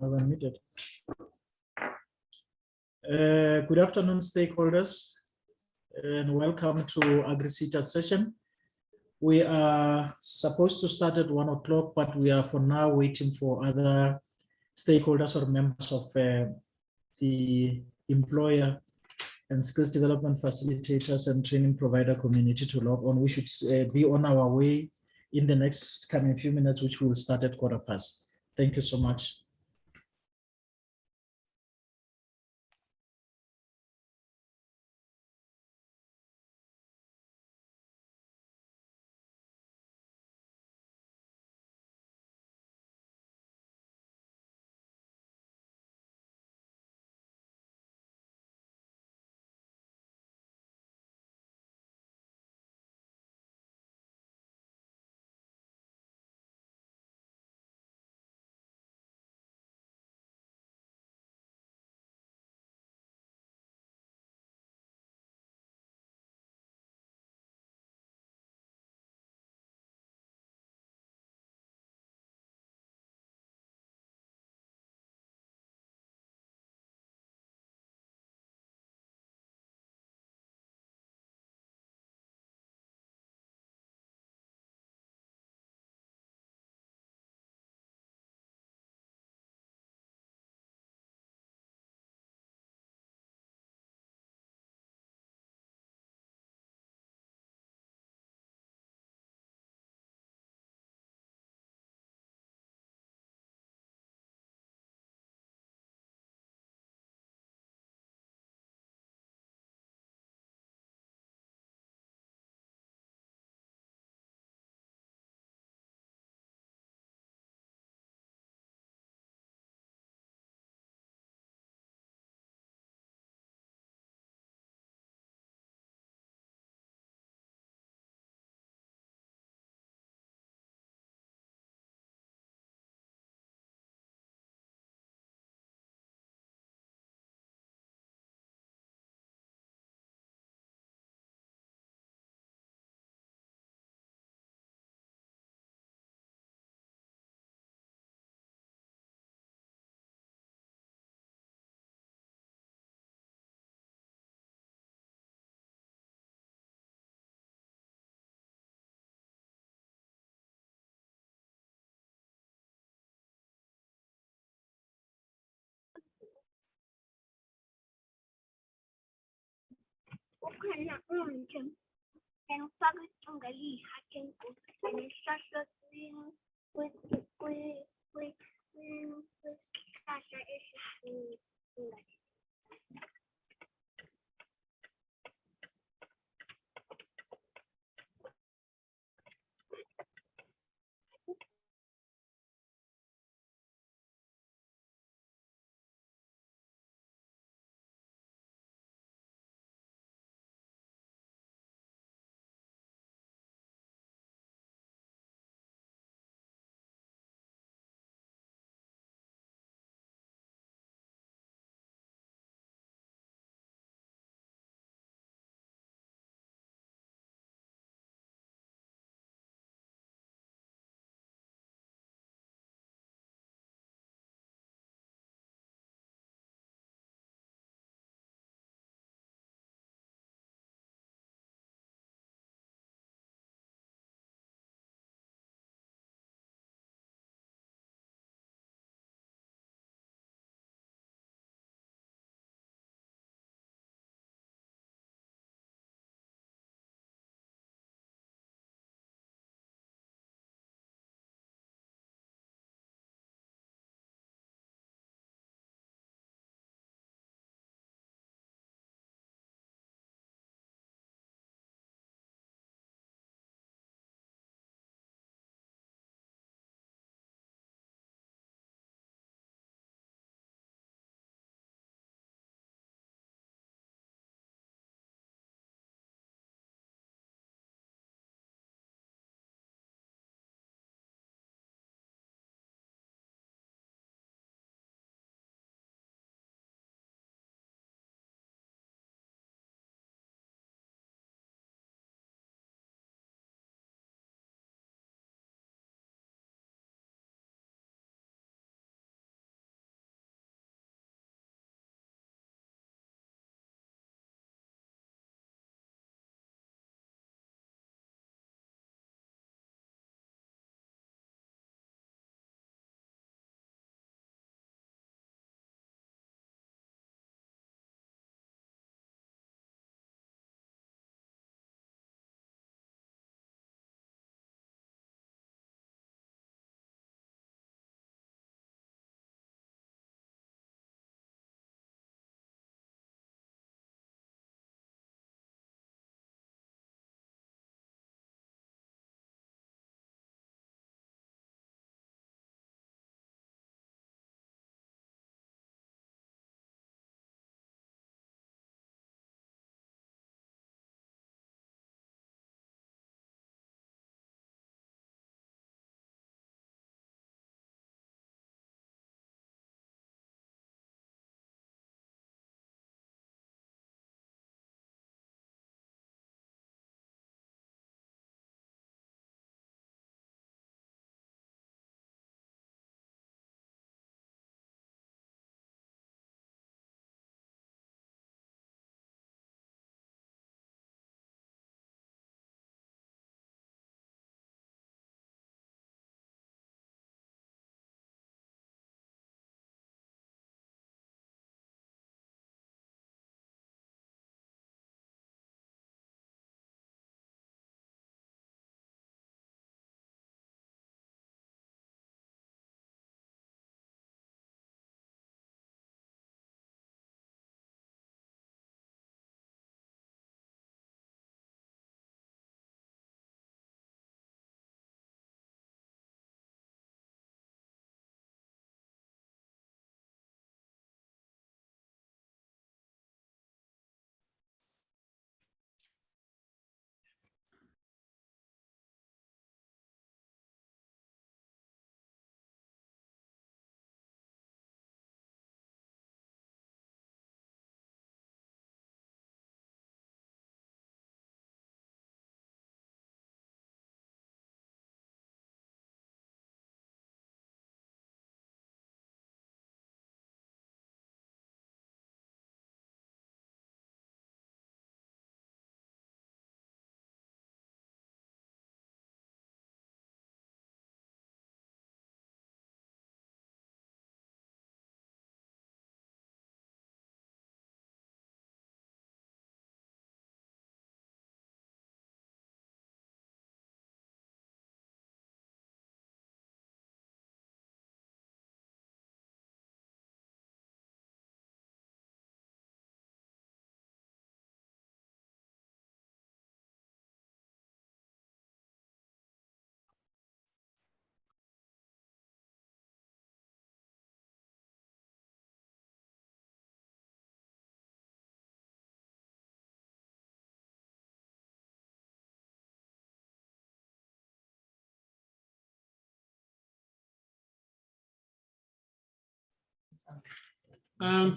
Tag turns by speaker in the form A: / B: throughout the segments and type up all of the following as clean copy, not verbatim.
A: I've unmuted. Good afternoon, stakeholders, and welcome to AgriSETA session. We are supposed to start at 1 o'clock, but we are for now waiting for other stakeholders or members of the employer and skills development facilitators and training provider community to log on. We should be on our way in the next coming few minutes, which will start at 1:15. Thank you so much.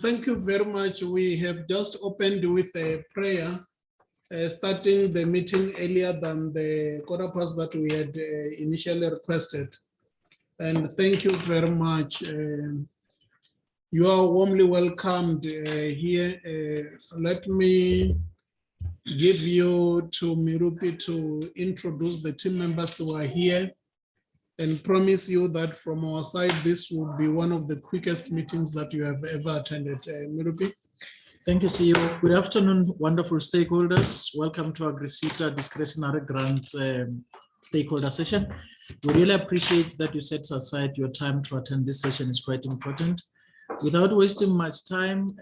B: Thank you very much. We have just opened with a prayer, starting the meeting earlier than the quarter past that we had initially requested. And thank you very much. You are warmly welcomed here. Let me give you to Mirupi to introduce the team members who are here and promise you that from our side, this will be one of the quickest meetings that you have ever attended. Mirupi.
A: Thank you, CEO. Good afternoon, wonderful stakeholders. Welcome to AgriSeta Discretionary Grants stakeholder session. We really appreciate that you set aside your time to attend this session. Is quite important. Without wasting much time,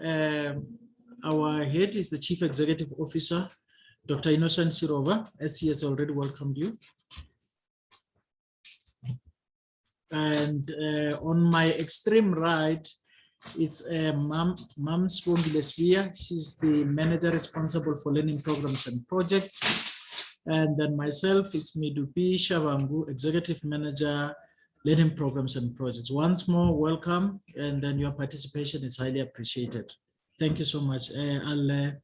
A: our head is the Chief Executive Officer, Dr. Innocent Sirova. As he has already welcomed you. And on my extreme right, it's Ma'am Spongile Svia. She's the manager responsible for learning programs and projects. And then myself, it's Midupi Shavangu, executive manager, learning programs and projects. Once more, welcome, and then your participation is highly appreciated. Thank you so much. I'll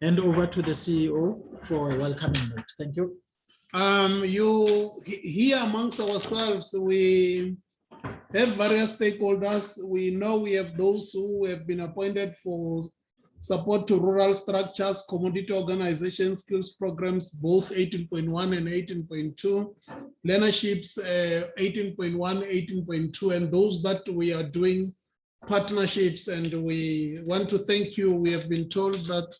A: hand over to the CEO for a welcoming note. Thank you.
B: Here amongst ourselves, we have various stakeholders. We know we have those who have been appointed for support to rural structures, commodity organization skills programs, both 18.1 and 18.2, learnerships 18.1, 18.2, and those that we are doing partnerships. And we want to thank you. We have been told that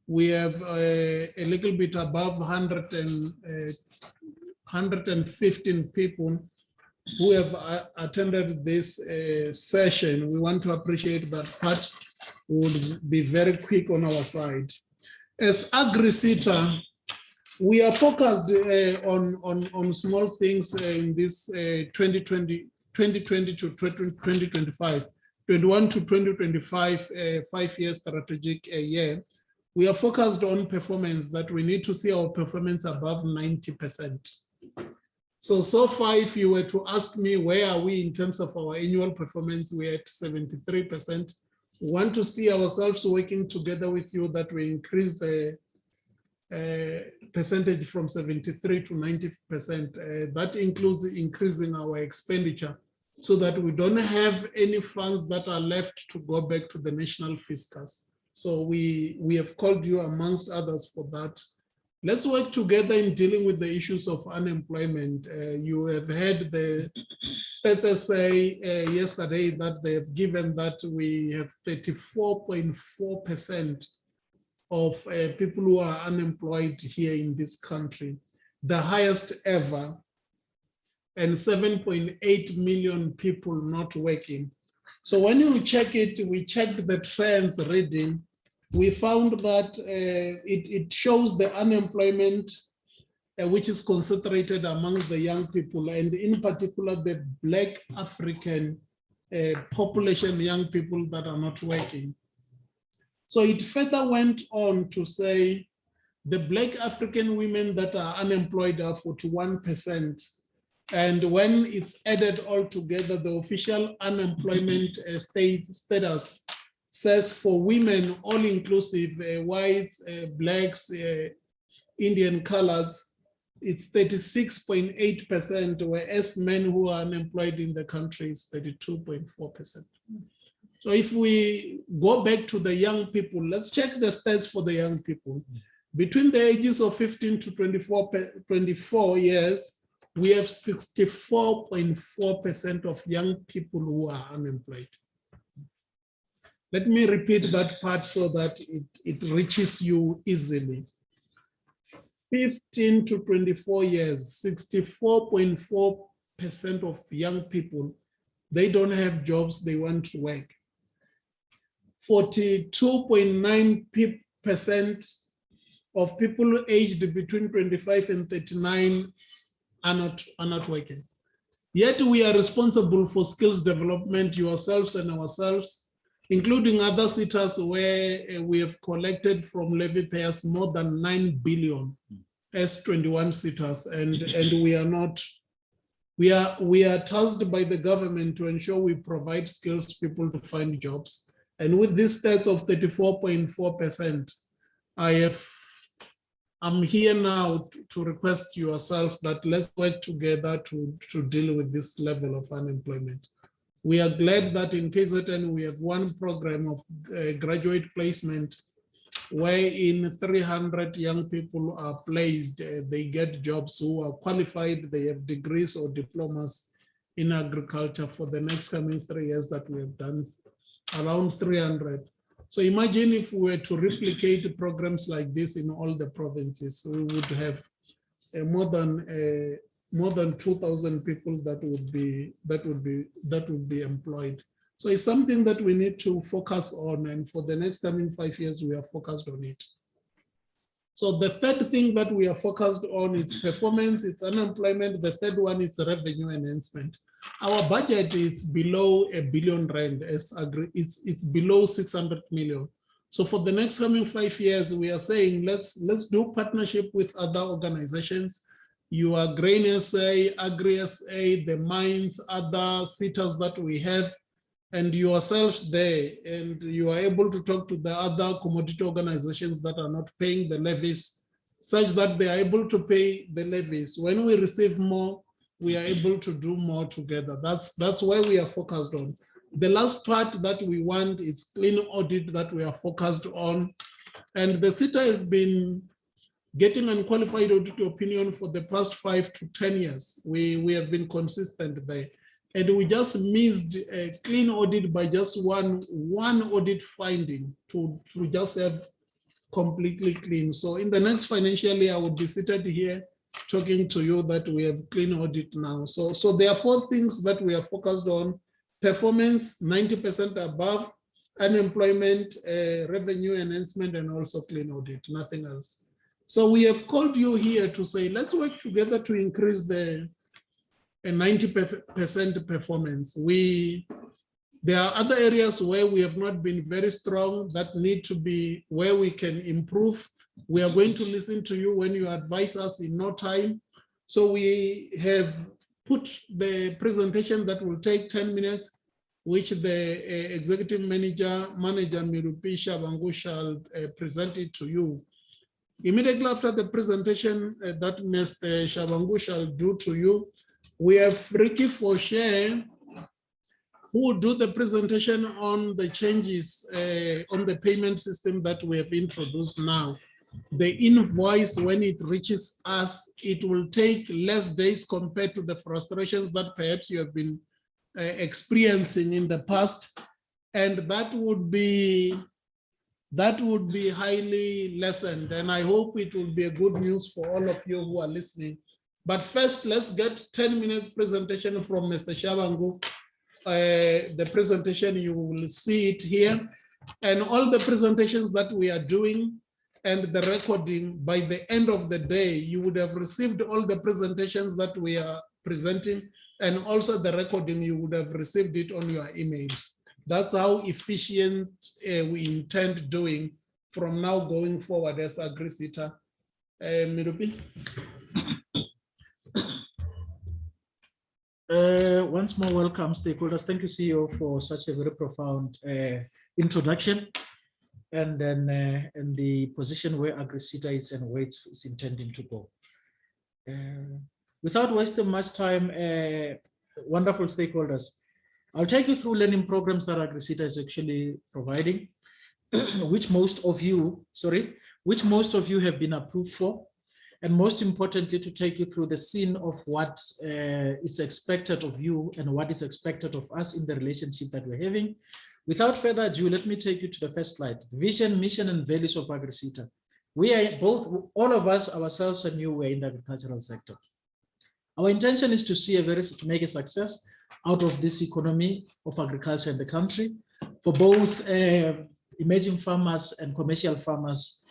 B: we have a little bit above 115 people who have attended this session. We want to appreciate that part. We will be very quick on our side. As AgriSeta, we are focused on small things in this 2020 to 2025, 21 to 2025 5-year strategic year. We are focused on performance, that we need to see our performance above 90%. So far, if you were to ask me, where are we in terms of our annual performance, we're at 73%. We want to see ourselves working together with you that we increase the percentage from 73 to 90%. That includes increasing our expenditure so that we don't have any funds that are left to go back to the national fiscus. So we have called you amongst others for that. Let's work together in dealing with the issues of unemployment. You have heard the Stats say yesterday that they have given that we have 34.4% of people who are unemployed here in this country, the highest ever, and 7.8 million people not working. So when you check it, we checked the trends reading, we found that it shows the unemployment which is concentrated amongst the young people, and in particular the Black African population, young people that are not working. So it further went on to say the Black African women that are unemployed are 41%. And when it's added all together, the official unemployment status says for women, all inclusive, whites, blacks, Indian colors, it's 36.8%, whereas men who are unemployed in the country is 32.4%. So if we go back to the young people, let's check the stats for the young people. Between the ages of 15 to 24 years, we have 64.4% of young people who are unemployed. Let me repeat that part so that it reaches you easily. 15 to 24 years, 64.4% of young people, they don't have jobs, they want to work. 42.9% of people aged between 25 and 39 are not working. Yet we are responsible for skills development, yourselves and ourselves, including other SETAs, where we have collected from levy payers more than 9 billion as 21 SETAs, and we are not We are tasked by the government to ensure we provide skills people to find jobs. And with this stats of 34.4%, I'm here now to request yourself that let's work together to deal with this level of unemployment. We are glad that in KZN we have one program of graduate placement wherein 300 young people are placed. They get jobs who are qualified, they have degrees or diplomas in agriculture for the next coming 3 years that we have done around 300. So imagine if we were to replicate programs like this in all the provinces, we would have more than 2,000 people that would be employed. So it's something that we need to focus on, and for the next coming 5 years, we are focused on it. So the third thing that we are focused on is performance, it's unemployment. The third one is revenue enhancement. Our budget is below R1 billion, it's below 600 million. So for the next coming 5 years, we are saying let's do partnership with other organizations. You are Grain SA, Agri SA, the mines, other sitters that we have, and yourselves there, and you are able to talk to the other commodity organizations that are not paying the levies, such that they are able to pay the levies. When we receive more, we are able to do more together. That's why we are focused on. The last part that we want is clean audit that we are focused on. And the SITA has been getting unqualified audit opinion for the past 5 to 10 years. We have been consistent there. And we just missed a clean audit by just one audit finding to just have completely clean. So in the next financial year, I would be seated here talking to you that we have clean audit now. So there are 4 things that we are focused on: performance, 90% above, unemployment, revenue enhancement, and also clean audit, nothing else. So we have called you here to say, let's work together to increase the 90% performance. There are other areas where we have not been very strong that need to be where we can improve. We are going to listen to you when you advise us in no time. So we have put the presentation that will take 10 minutes, which the executive manager Mirupi Shabangu shall present it to you. Immediately after the presentation that Mr. Shabangu shall do to you, we have Ricky Foshe, who will do the presentation on the changes on the payment system that we have introduced now. The invoice, when it reaches us, it will take less days compared to the frustrations that perhaps you have been experiencing in the past. And that would be highly lessened. And I hope it will be a good news for all of you who are listening. But first, let's get 10 minutes presentation from Mr. Shabangu. The presentation, you will see it here. And all the presentations that we are doing and the recording, by the end of the day, you would have received all the presentations that we are presenting, and also the recording, you would have received it on your emails. That's how efficient we intend doing from now going forward as AgriSita. Mirupi?
A: Once more, welcome, stakeholders. Thank you, CEO, for such a very profound introduction, and then in the position where AgriSita is and where it's intending to go. Without wasting much time, wonderful stakeholders, I'll take you through learning programs that AgriSita is actually providing, which most of you have been approved for. And most importantly, to take you through the scene of what is expected of you and what is expected of us in the relationship that we're having. Without further ado, let me take you to the first slide. Vision, mission, and values of AgriSita. We are both, all of us, ourselves and you, were in the agricultural sector. Our intention is to make a success out of this economy of agriculture in the country for both emerging farmers and commercial farmers,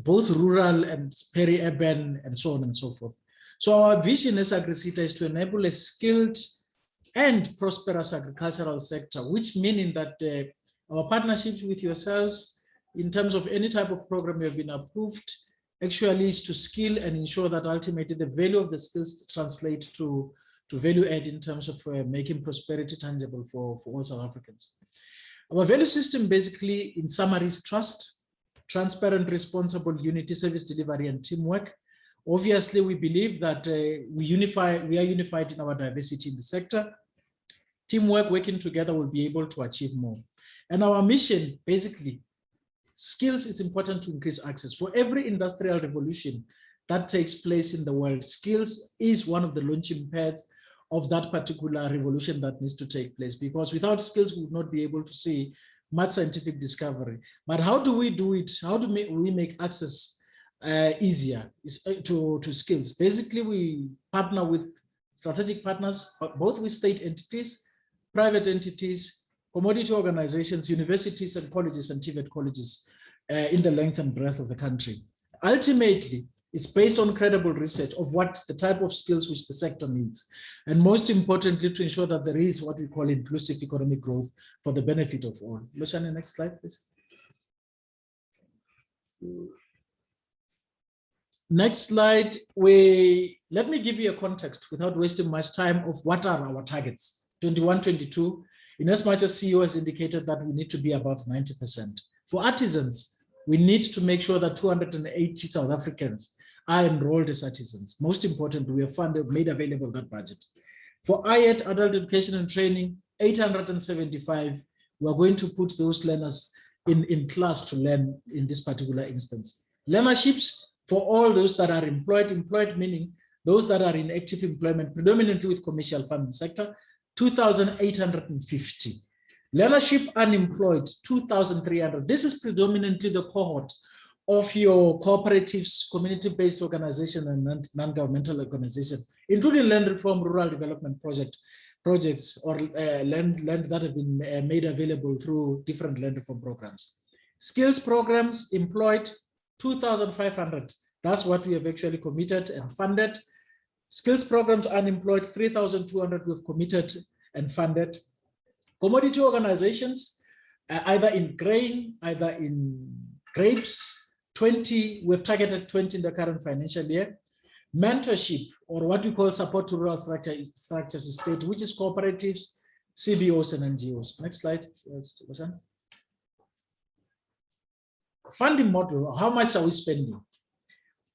A: both rural and peri-urban, and so on and so forth. So our vision as AgriSita is to enable a skilled and prosperous agricultural sector, which meaning that our partnerships with yourselves in terms of any type of program you have been approved actually is to skill and ensure that ultimately the value of the skills translate to value add in terms of making prosperity tangible for all South Africans. Our value system basically, in summary, is trust, transparent, responsible, unity, service delivery, and teamwork. Obviously, we believe that we are unified in our diversity in the sector. Teamwork, working together, will be able to achieve more. And our mission, basically, skills is important to increase access. For every industrial revolution that takes place in the world, skills is one of the launching pads of that particular revolution that needs to take place, because without skills, we would not be able to see much scientific discovery. But how do we do it? How do we make access easier to skills? Basically, we partner with strategic partners, both with state entities, private entities, commodity organizations, universities and colleges and TVET colleges in the length and breadth of the country. Ultimately, it's based on credible research of what the type of skills which the sector needs. And most importantly, to ensure that there is what we call inclusive economic growth for the benefit of all. Luciana, next slide, please. Next slide, let me give you a context without wasting much time of what are our targets. 21-22, in as much as CEO has indicated that we need to be above 90%. For artisans, we need to make sure that 280 South Africans are enrolled as artisans. Most importantly, we have funded, made available that budget. For AET, Adult Education and Training, 875, we are going to put those learners in class to learn in this particular instance. Learnerships, for all those that are employed meaning those that are in active employment, predominantly with commercial farming sector, 2,850. Learnership unemployed, 2,300. This is predominantly the cohort of your cooperatives, community-based organization and non-governmental organization, including land reform, rural development projects, or land that have been made available through different land reform programs. Skills programs employed, 2,500. That's what we have actually committed and funded. Skills programs unemployed, 3,200 we've committed and funded. Commodity organizations, either in grain, either in grapes, 20, we've targeted 20 in the current financial year. Mentorship, or what we call support to rural structures state, which is cooperatives, CBOs and NGOs. Next slide. Funding model, how much are we spending?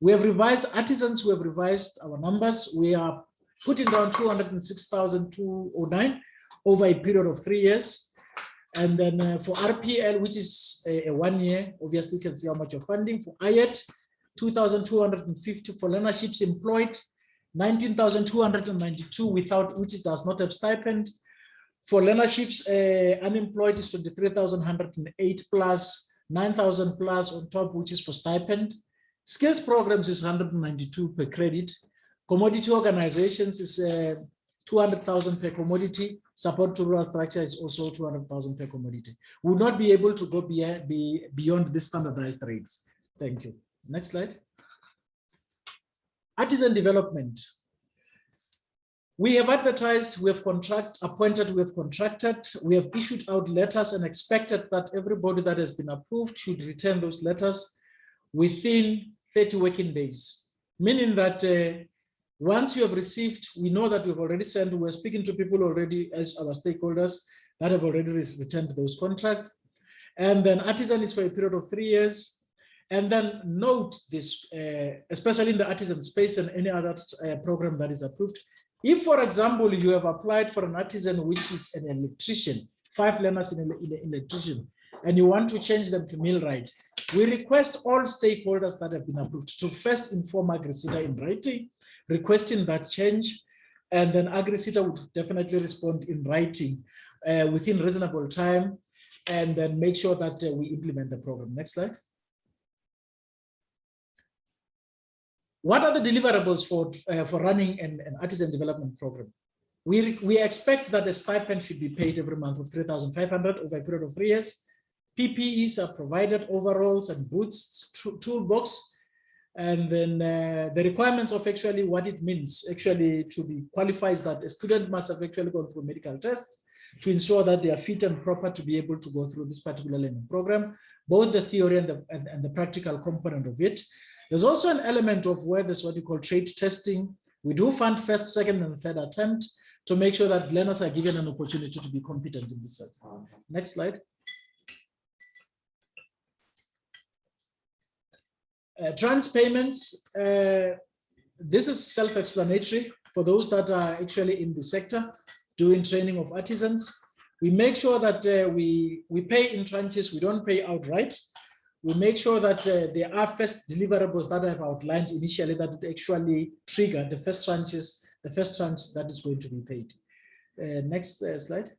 A: We have revised artisans, we have revised our numbers. We are putting down 206,209 over a period of 3 years. And then for RPL, which is a 1 year, obviously you can see how much you're funding. For IET, 2,250. For learnerships employed, 19,292 without, which does not have stipend. For learnerships unemployed is 23,108 plus 9,000 plus on top, which is for stipend. Skills programs is 192 per credit. Commodity organizations is 200,000 per commodity. Support to rural structure is also 200,000 per commodity. We will not be able to go beyond the standardized rates. Thank you. Next slide. Artisan development. We have advertised, we have appointed, we have contracted, we have issued out letters and expected that everybody that has been approved should return those letters within 30 working days. Meaning that once you have received, we know that we've already sent, we're speaking to people already as our stakeholders that have already returned those contracts. And then artisan is for a period of 3 years. And then note this, especially in the artisan space and any other program that is approved. If, for example, you have applied for an artisan, which is an electrician, 5 learners in electrician, and you want to change them to millwright, we request all stakeholders that have been approved to first inform AgriSeta in writing, requesting that change, and then AgriSeta would definitely respond in writing within reasonable time, and then make sure that we implement the program. Next slide. What are the deliverables for running an artisan development program? We expect that a stipend should be paid every month of 3,500 over a period of 3 years. PPEs are provided, overalls and boots, toolbox, and then the requirements of actually what it means actually to be qualifies that a student must have actually gone through medical tests to ensure that they are fit and proper to be able to go through this particular learning program, both the theory and the practical component of it. There's also an element of where there's what you call trade testing, We do fund first, second, and third attempt to make sure that learners are given an opportunity to be competent in this set. Next slide. Tranche payments. This is self-explanatory for those that are actually in the sector doing training of artisans. We make sure that we pay in tranches, we don't pay outright. We make sure that there are first deliverables that I've outlined initially that would actually trigger the first tranches, the first tranche that is going to be paid. Next slide.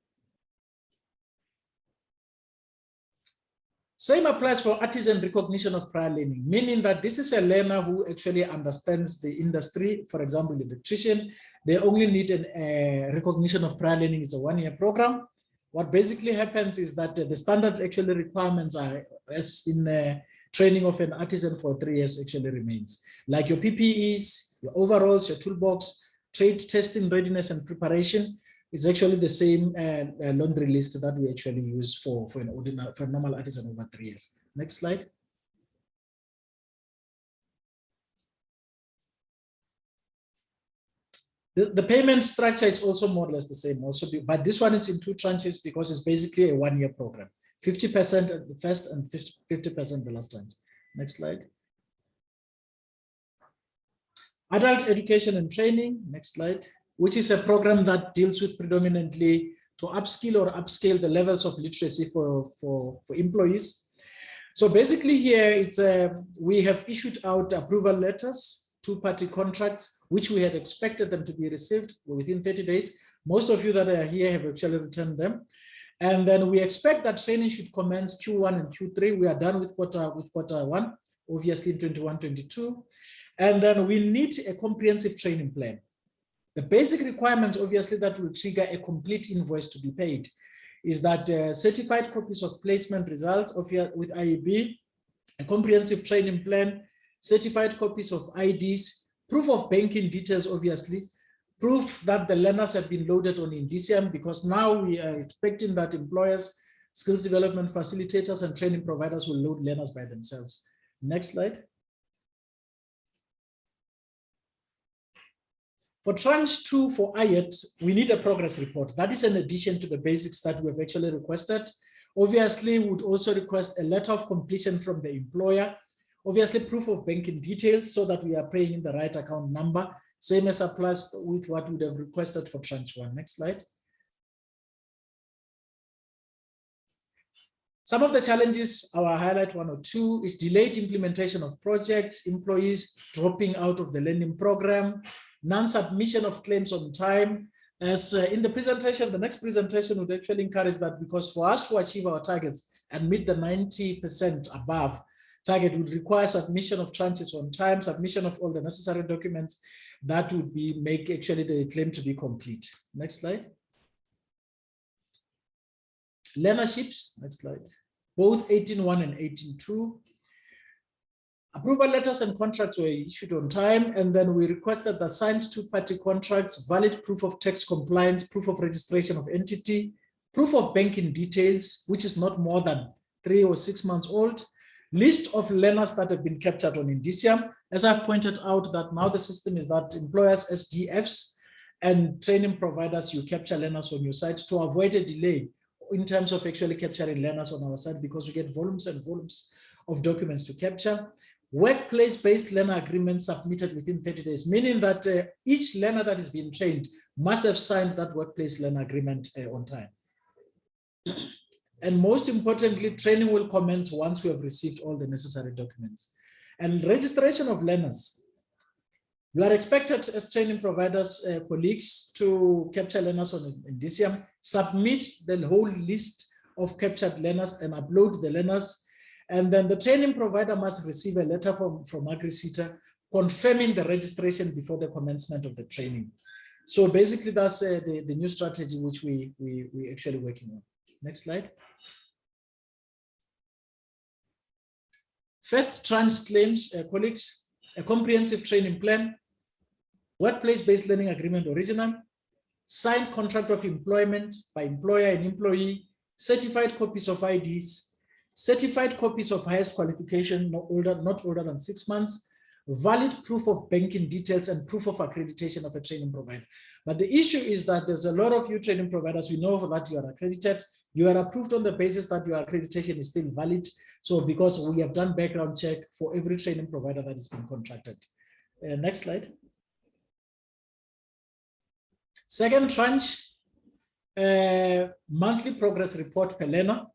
A: Same applies for artisan recognition of prior learning, meaning that this is a learner who actually understands the industry. For example, the electrician, they only need a recognition of prior learning. It's a one-year program. What basically happens is that the standard actually requirements are, as in training of an artisan for 3 years, actually remains. Like your PPEs, your overalls, your toolbox, trade testing, readiness, and preparation. It's actually the same laundry list that we actually use for a normal artisan over 3 years. Next slide. The payment structure is also more or less the same, but this one is in 2 tranches because it's basically a one-year program. 50% at the first and 50% the last tranche. Next slide. Adult education and training. Next slide. Which is a program that deals with predominantly to upskill or upscale the levels of literacy for employees. So basically here, it's we have issued out approval letters, 2-party contracts, which we had expected them to be received within 30 days. Most of you that are here have actually returned them. And then we expect that training should commence Q1 and Q3. We are done with quarter 1, obviously in 21-22. And then we need a comprehensive training plan. The basic requirements, obviously, that will trigger a complete invoice to be paid is that certified copies of placement results with IEB, a comprehensive training plan, certified copies of IDs, proof of banking details, obviously, proof that the learners have been loaded on Indicium, because now we are expecting that employers, skills development facilitators, and training providers will load learners by themselves. Next slide. For tranche 2 for IET, we need a progress report. That is an addition to the basics that we have actually requested. Obviously, we would also request a letter of completion from the employer. Obviously, proof of banking details so that we are paying in the right account number. Same as applies with what we would have requested for tranche 1. Next slide. Some of the challenges, I'll highlight 1 or 2, is delayed implementation of projects, employees dropping out of the learning program, non-submission of claims on time. As in the presentation, the next presentation would actually encourage that, because for us to achieve our targets and meet the 90% above target would require submission of tranches on time, submission of all the necessary documents that would make actually the claim to be complete. Next slide. Learnerships, next slide. Both 18.1 and 18.2. Approval letters and contracts were issued on time, and then we requested that signed 2-party contracts, valid proof of tax compliance, proof of registration of entity, proof of banking details, which is not more than 3 or 6 months old, list of learners that have been captured on Indicium. As I've pointed out, that now the system is that employers, SDFs, and training providers, you capture learners on your site to avoid a delay in terms of actually capturing learners on our site, because we get volumes and volumes of documents to capture. Workplace-based learner agreements submitted within 30 days, meaning that each learner that is being trained must have signed that workplace learner agreement on time. And most importantly, training will commence once we have received all the necessary documents. And registration of learners. You are expected as training providers, colleagues, to capture learners on Indicium, submit the whole list of captured learners and upload the learners. And then the training provider must receive a letter from AgriSeta confirming the registration before the commencement of the training. So basically, that's the new strategy which we actually working on. Next slide. First tranche claims, colleagues, a comprehensive training plan, workplace-based learning agreement original, signed contract of employment by employer and employee, certified copies of IDs, certified copies of highest qualification, not older than 6 months, valid proof of banking details, and proof of accreditation of a training provider. But the issue is that there's a lot of you training providers. We know that you are accredited, you are approved on the basis that your accreditation is still valid. So because we have done background check for every training provider that has been contracted. Next slide. Second tranche, monthly progress report per learner,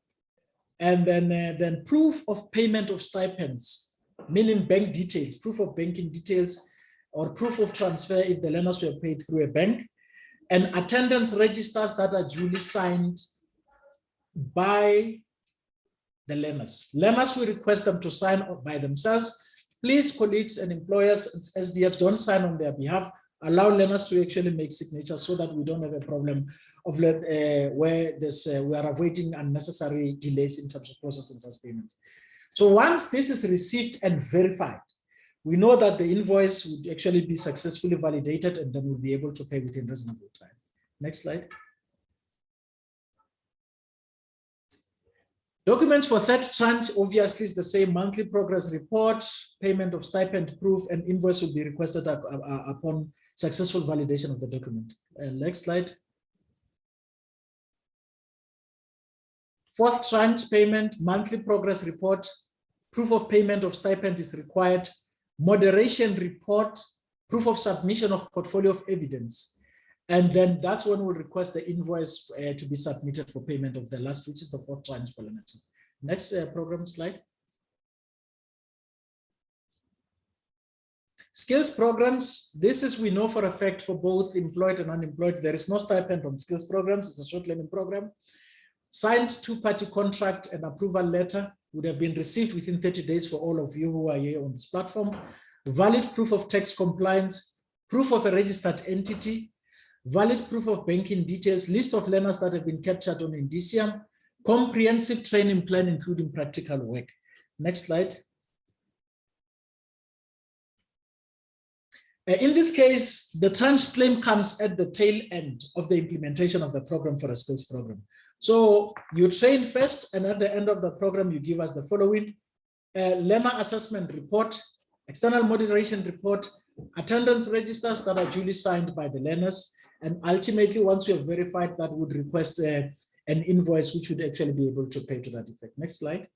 A: and then proof of payment of stipends, meaning bank details, proof of banking details, or proof of transfer if the learners were paid through a bank, and attendance registers that are duly signed by the learners. Learners, we request them to sign by themselves. Please, colleagues and employers, SDFs, don't sign on their behalf. Allow learners to actually make signatures so that we don't have a problem of where we are avoiding unnecessary delays in terms of processing such payments. So once this is received and verified, we know that the invoice would actually be successfully validated, and then we'll be able to pay within reasonable time. Next slide. Documents for third tranche obviously is the same: monthly progress report, payment of stipend proof, and invoice will be requested upon successful validation of the document. Next slide. Fourth tranche payment, monthly progress report, proof of payment of stipend is required, moderation report, proof of submission of portfolio of evidence. And then that's when we'll request the invoice to be submitted for payment of the last, which is the fourth tranche for Learnerships. Next program slide. Skills programs. This is, we know for a fact, for both employed and unemployed, there is no stipend on skills programs. It's a short learning program. Signed two-party contract and approval letter would have been received within 30 days for all of you who are here on this platform. Valid proof of tax compliance, proof of a registered entity, valid proof of banking details, list of learners that have been captured on Indicium, comprehensive training plan, including practical work. Next slide. In this case, the tranche claim comes at the tail end of the implementation of the program for a skills program. So you train first, and at the end of the program, you give us the following: learner assessment report, external moderation report, attendance registers that are duly signed by the learners, and ultimately, once we have verified that, would request an invoice which would actually be able to pay to that effect. Next slide.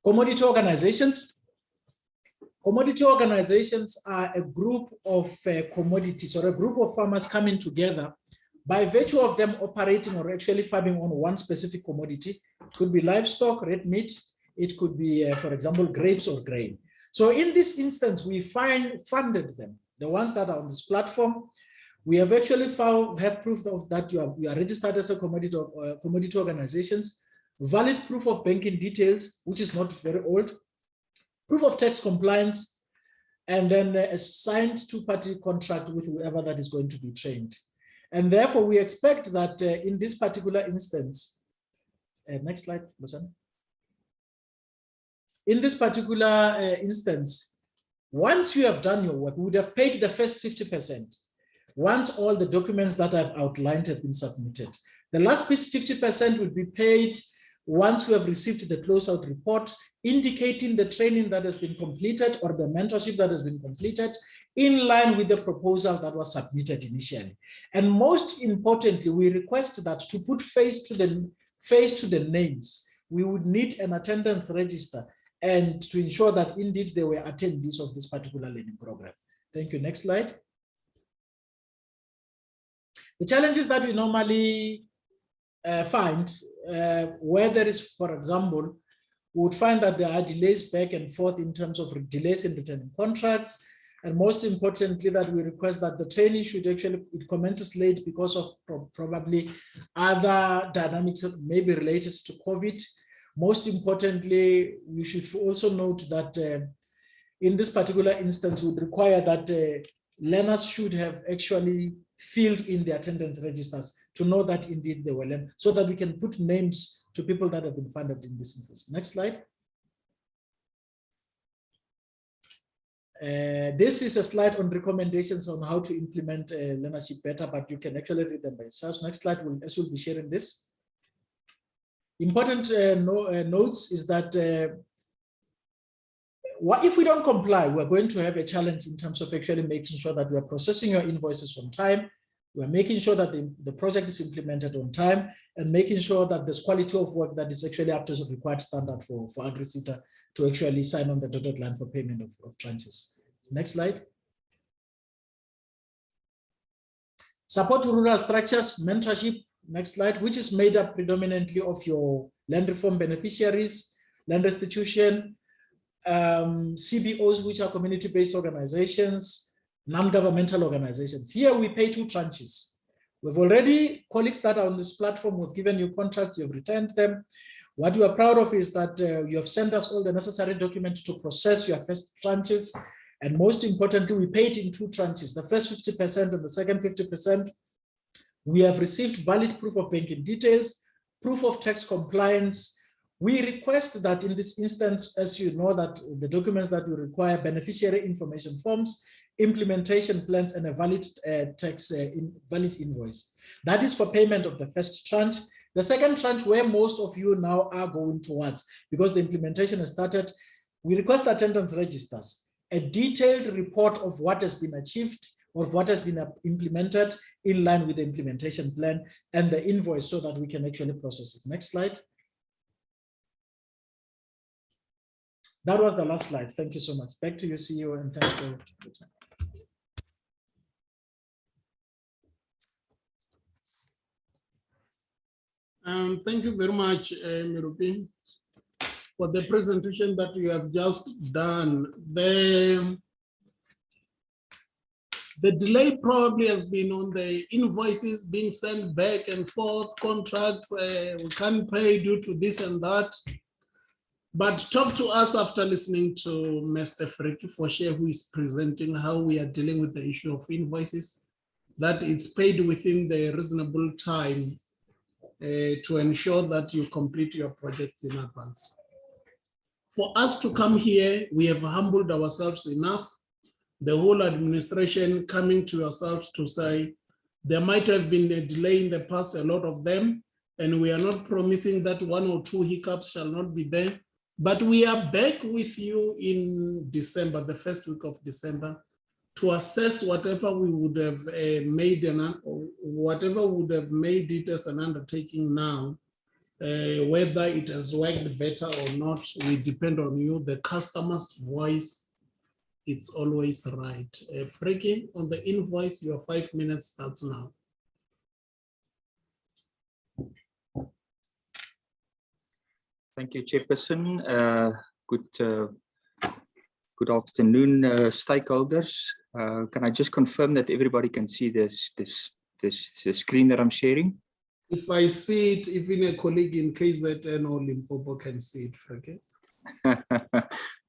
A: Commodity organizations. Commodity organizations are a group of commodities, or a group of farmers coming together by virtue of them operating or actually farming on one specific commodity. It could be livestock, red meat. It could be, for example, grapes or grain. So in this instance, we funded them, the ones that are on this platform. We have actually have proof of that you are registered as a commodity organizations, valid proof of banking details, which is not very old, proof of tax compliance, and then a signed two-party contract with whoever that is going to be trained. And therefore, we expect that in this particular instance, next slide, Lucian. In this particular instance, once you have done your work, we would have paid the first 50%. Once all the documents that I've outlined have been submitted. The last piece, 50%, would be paid once we have received the closeout report indicating the training that has been completed or the mentorship that has been completed in line with the proposal that was submitted initially. And most importantly, we request that to put face to the names, we would need an attendance register and to ensure that indeed they were attendees of this particular learning program. Thank you. Next slide. The challenges that we normally find where there is, for example, we would find that there are delays back and forth in terms of delays in returning contracts. And most importantly, that we request that the training should actually, it commences late because of probably other dynamics maybe related to COVID. Most importantly, we should also note that in this particular instance, we would require that learners should have actually filled in the attendance registers to know that indeed they were learned, so that we can put names to people that have been funded in this instance. Next slide. This is a slide on recommendations on how to implement learnership better, but you can actually read them by yourselves. Next slide, as we'll be sharing this. Important notes is that what if we don't comply? We're going to have a challenge in terms of actually making sure that we are processing your invoices on time. We're making sure that the project is implemented on time, and making sure that there's quality of work that is actually up to the required standard for AgriSeta to actually sign on the dotted line for payment of tranches. Next slide. Support to rural structures, mentorship, next slide, which is made up predominantly of your land reform beneficiaries, land restitution, CBOs, which are community-based organizations, non-governmental organizations. Here we pay 2 tranches. We've already, colleagues that are on this platform, we've given you contracts, you've returned them. What we are proud of is that you have sent us all the necessary documents to process your first tranches. And most importantly, we paid in 2 tranches, the first 50% and the second 50%. We have received valid proof of banking details, proof of tax compliance. We request that in this instance, as you know, that the documents that we require, beneficiary information forms, implementation plans, and a valid valid invoice. That is for payment of the first tranche. The second tranche, where most of you now are going towards, because the implementation has started, we request attendance registers, a detailed report of what has been achieved or what has been implemented in line with the implementation plan, and the invoice so that we can actually process it. Next slide. That was the last slide. Thank you so much. Back to you, CEO, and thanks for your time.
B: Thank you very much, Mirupi, for the presentation that you have just done. The delay probably has been on the invoices being sent back and forth, contracts, we can't pay due to this and that. But talk to us after listening to Mr. Freki Foshe, who is presenting how we are dealing with the issue of invoices, that it's paid within the reasonable time to ensure that you complete your projects in advance. For us to come here, we have humbled ourselves enough. The whole administration coming to yourselves to say, there might have been a delay in the past, a lot of them, and we are not promising that 1 or 2 hiccups shall not be there, but we are back with you in December, the first week of December, to assess whatever we would have made it as an undertaking now, whether it has worked better or not. We depend on you. The customer's voice, it's always right. Freki, on the invoice, your 5 minutes starts now.
C: Thank you, Chairperson. Good afternoon, stakeholders. Can I just confirm that everybody can see this screen that I'm sharing?
B: If I see it, even a colleague in KZN or Limpopo can see it, Freki.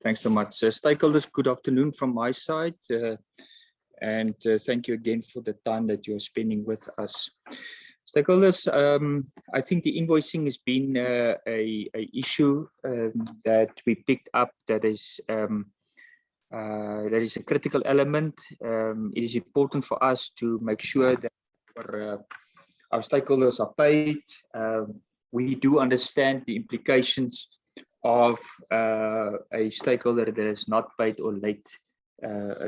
C: Thanks so much. Stakeholders, good afternoon from my side. And thank you again for the time that you're spending with us. Stakeholders, I think the invoicing has been a issue that we picked up that is a critical element. It is important for us to make sure that our stakeholders are paid. We do understand the implications of a stakeholder that is not paid or late,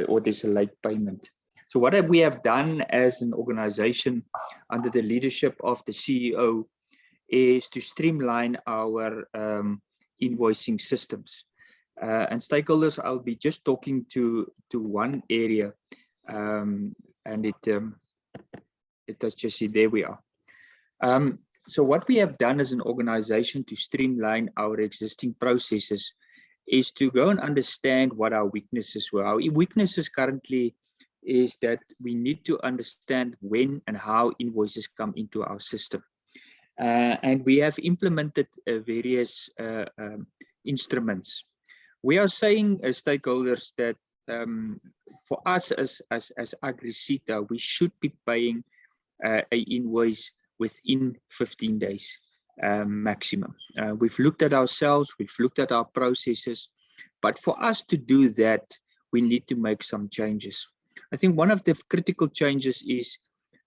C: or there's a late payment. So what we have done as an organization under the leadership of the CEO is to streamline our invoicing systems. And stakeholders, I'll be just talking to one area, and it does just see, there we are. So what we have done as an organization to streamline our existing processes is to go and understand what our weaknesses were. Our weaknesses currently is that we need to understand when and how invoices come into our system. And we have implemented various instruments. We are saying as stakeholders that for us as AgriSeta, we should be paying an invoice within 15 days maximum. We've looked at ourselves, we've looked at our processes, but for us to do that, we need to make some changes. I think one of the critical changes is,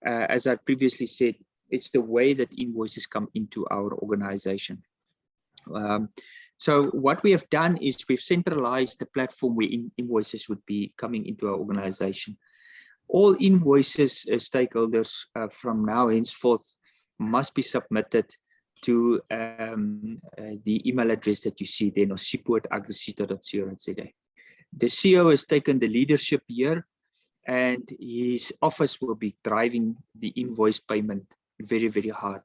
C: as I previously said, it's the way that invoices come into our organization. So what we have done is we've centralized the platform where invoices would be coming into our organization. All invoices, stakeholders from now henceforth must be submitted to the email address that you see there, nosipho@agrisita.co.za. The CEO has taken the leadership here, and his office will be driving the invoice payment very, very hard.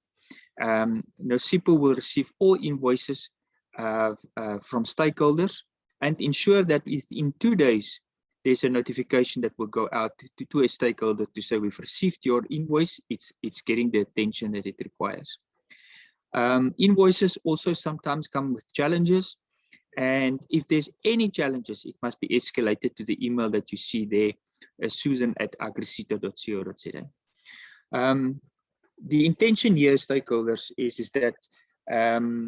C: Nosipho will receive all invoices from stakeholders and ensure that within 2 days, there's a notification that will go out to a stakeholder to say, we've received your invoice, it's getting the attention that it requires. Invoices also sometimes come with challenges, and if there's any challenges, it must be escalated to the email that you see there, susan@agrisita.co.za. The intention here, stakeholders, is that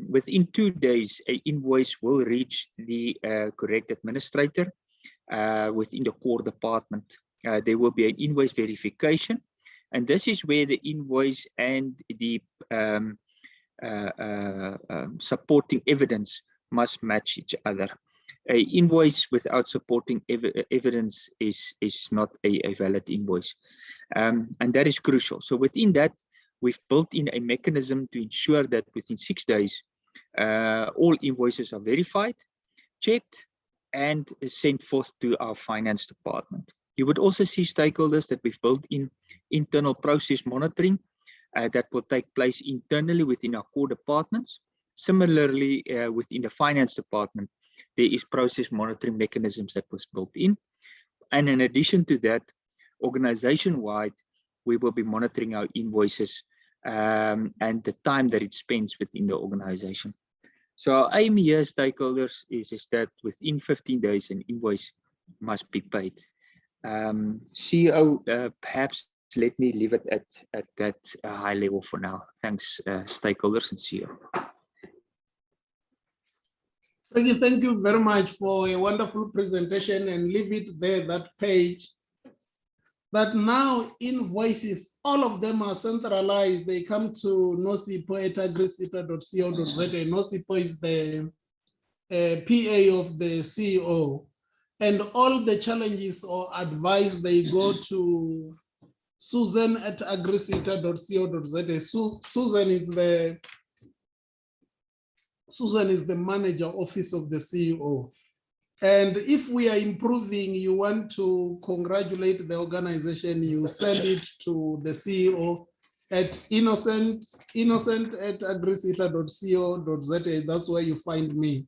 C: within 2 days, an invoice will reach the correct administrator within the core department. There will be an invoice verification, and this is where the invoice and the supporting evidence must match each other. An invoice without supporting evidence is not a valid invoice, and that is crucial. So within that, we've built in a mechanism to ensure that within 6 days, all invoices are verified, checked, and sent forth to our finance department. You would also see, stakeholders, that we've built in internal process monitoring that will take place internally within our core departments. Similarly, within the finance department, there is process monitoring mechanisms that was built in. And in addition to that, organization-wide, we will be monitoring our invoices and the time that it spends within the organization. So our aim here, stakeholders, is that within 15 days, an invoice must be paid. CEO, perhaps let me leave it at that high level for now. Thanks, stakeholders and CEO.
B: Thank you very much for a wonderful presentation, and leave it there, that page. That now invoices, all of them are centralized. They come to nosipho@agrisita.co.za. Nosipho is the PA of the CEO. And all the challenges or advice, they go to susan@agrisita.co.za. Susan is the manager office of the CEO. And if we are improving, you want to congratulate the organization, you send it to the CEO at innocent@agrisita.co.za. That's where you find me.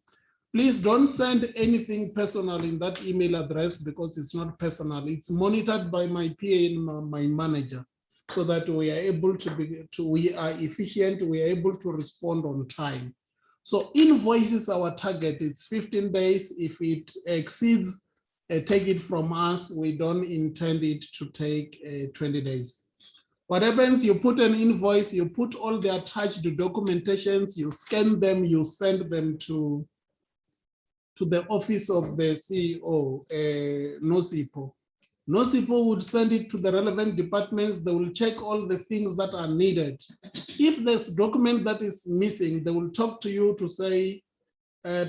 B: Please don't send anything personal in that email address, because it's not personal. It's monitored by my PA and my manager, so that we are able we are efficient, we are able to respond on time. So invoice is our target. It's 15 days. If it exceeds, take it from us. We don't intend it to take 20 days. What happens, you put an invoice, you put all the attached documentations, you scan them, you send them to the office of the CEO, Nosipho. Nosipho would send it to the relevant departments. They will check all the things that are needed. If there's a document that is missing, they will talk to you to say,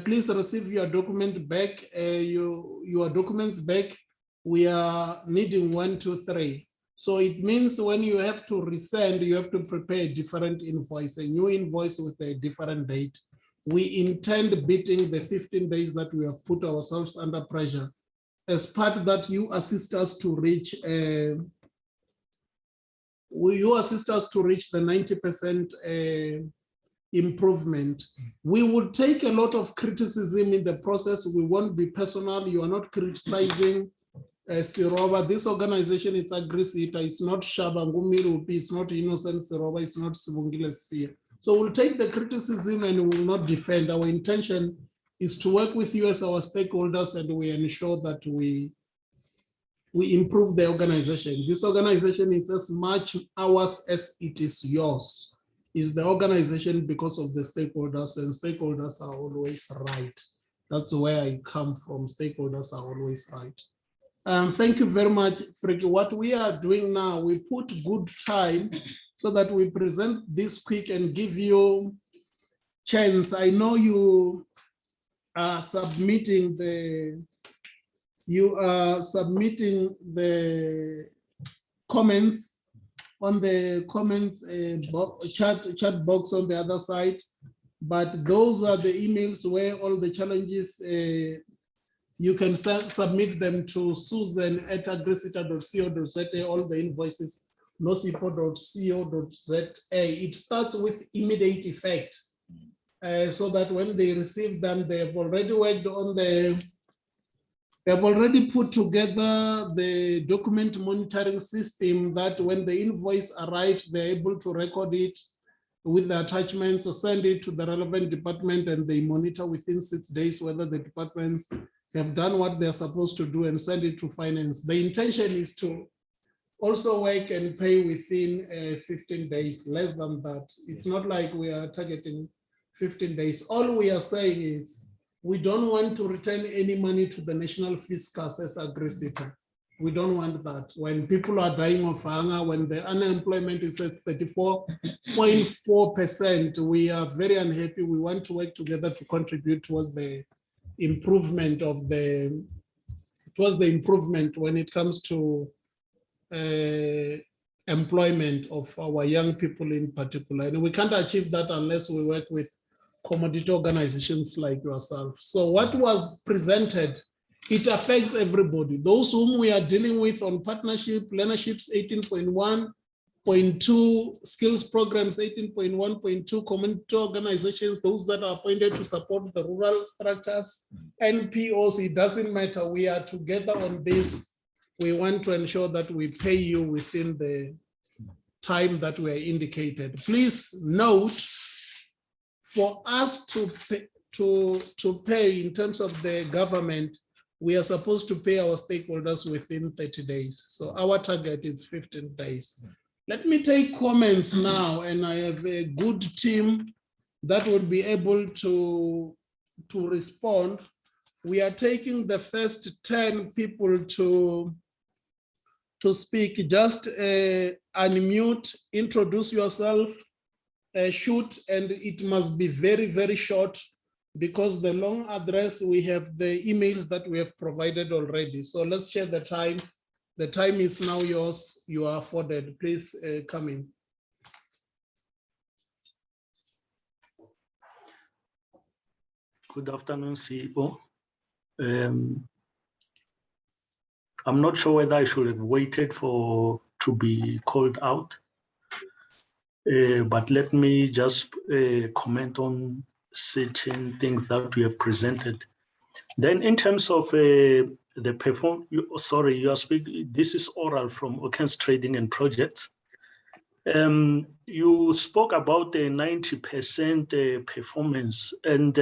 B: please receive your document back, your documents back. We are needing 1, 2, 3. So it means when you have to resend, you have to prepare a different invoice, a new invoice with a different date. We intend beating the 15 days that we have put ourselves under pressure. As part that you assist us to reach, the 90% improvement. We would take a lot of criticism in the process. We won't be personal. You are not criticizing Siroba. This organization, it's Agrisita. It's not Shabangumirupi. It's not Innocent Siroba. It's not Sibungile Sphere. So we'll take the criticism and we will not defend. Our intention is to work with you as our stakeholders, and we ensure that we improve the organization. This organization is as much ours as it is yours. It's the organization because of the stakeholders, and stakeholders are always right. That's where I come from. Stakeholders are always right. Thank you very much, Friki. What we are doing now, we put good time so that we present this quick and give you chance. I know you are submitting the comments on the comments chat box on the other side, but those are the emails where all the challenges you can submit them to susan@agrisita.co.za, all the invoices, nosipo.co.za. It starts with immediate effect, so that when they receive them, they have already worked on they've already put together the document monitoring system that when the invoice arrives, they're able to record it with the attachments, send it to the relevant department, and they monitor within 6 days whether the departments have done what they're supposed to do and send it to finance. The intention is to also work and pay within 15 days, less than that. It's not like we are targeting 15 days. All we are saying is we don't want to return any money to the national fiscus as AgriSeta. We don't want that. When people are dying of hunger, when the unemployment is at 34.4%, we are very unhappy. We want to work together to contribute towards the improvement of when it comes to employment of our young people in particular. And we can't achieve that unless we work with commodity organizations like yourself. So what was presented, it affects everybody. Those whom we are dealing with on partnership, learnerships 18.1.2, skills programs 18.1.2, community organizations, those that are appointed to support the rural structures, NPOs, it doesn't matter. We are together on this. We want to ensure that we pay you within the time that we are indicated. Please note, for us to pay in terms of the government, we are supposed to pay our stakeholders within 30 days. So our target is 15 days. Let me take comments now, and I have a good team that would be able to respond. We are taking the first 10 people to speak. Just unmute, introduce yourself, shoot, and it must be very, very short, because the long address, we have the emails that we have provided already. So let's share the time. The time is now yours. You are afforded. Please come in.
D: Good afternoon, CEO. I'm not sure whether I should have waited to be called out, but let me just comment on certain things that we have presented. Then in terms of the you are speaking, this is oral from Okens Trading and Projects. You spoke about the 90% performance, and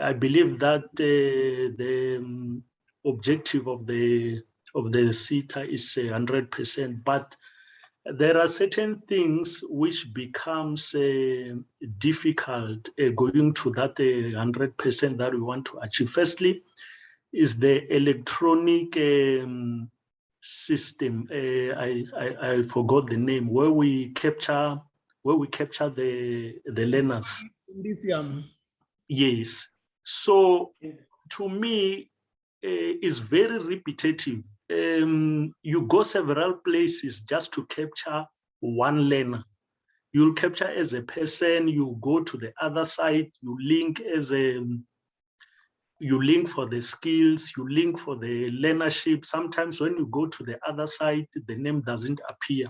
D: I believe that the objective of the CETA is 100%, but there are certain things which becomes difficult going to that 100% that we want to achieve. Firstly, is the electronic system. I forgot the name, where we capture the learners. Yes. So to me, it's very repetitive. You go several places just to capture one learner. You'll capture as a person, you go to the other side, you link for the skills, you link for the learnership. Sometimes when you go to the other side, the name doesn't appear.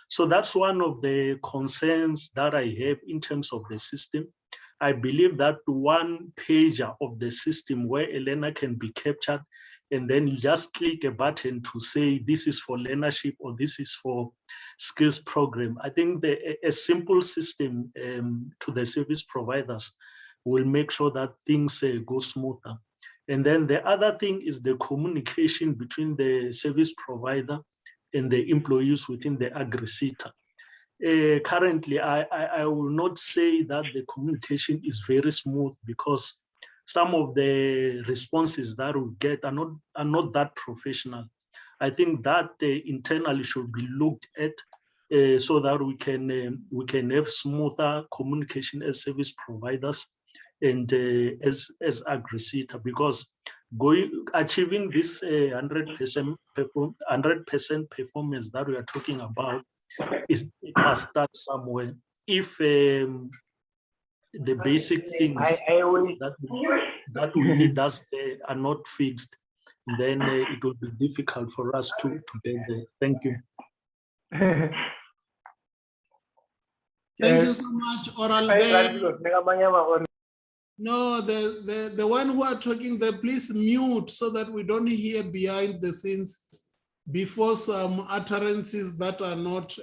D: So that's one of the concerns that I have in terms of the system. I believe that one pager of the system where a learner can be captured, and then you just click a button to say this is for learnership or this is for skills program. I think a simple system to the service providers will make sure that things go smoother. And then the other thing is the communication between the service provider and the employees within the AgriSeta. Currently, I will not say that the communication is very smooth, because some of the responses that we get are not that professional. I think that internally should be looked at so that we can have smoother communication as service providers and as AgriSeta, because achieving this 100% performance that we are talking about is it must start somewhere. If the basic things that we need us there are not fixed, then it will be difficult for us to get there. Thank you.
B: Thank you so much, Oral. No, the one who are talking there, please mute so that we don't hear behind the scenes before some utterances that are not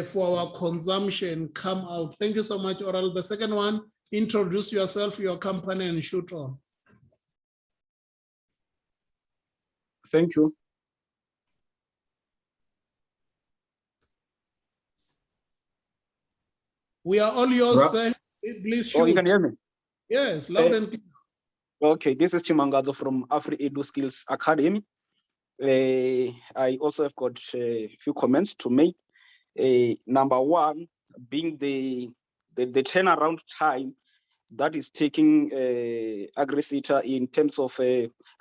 B: for our consumption come out. Thank you so much, Oral. The second one, introduce yourself, your company, and shoot on.
E: Thank you.
B: We are all yours, sir. Please shoot.
E: Oh, you can hear me?
B: Yes, loud and clear.
E: Okay, this is Chimangado from Afri-Edu Skills Academy. I also have got a few comments to make. Number one, being the turnaround time that is taking AgriSeta in terms of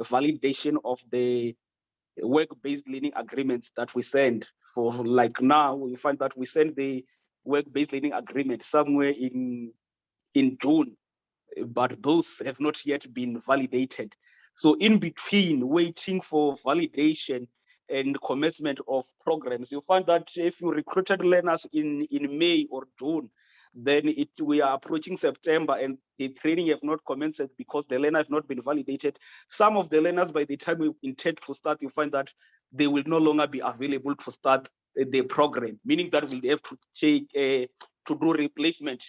E: validation of the work-based learning agreements that we send. For like now, we find that we send the work-based learning agreement somewhere in June, but those have not yet been validated. So in between waiting for validation and commencement of programs, you find that if you recruited learners in May or June, then we are approaching September and the training have not commenced because the learner have not been validated. Some of the learners, by the time we intend to start, you find that they will no longer be available to start the program, meaning that we'll have to take to do replacement.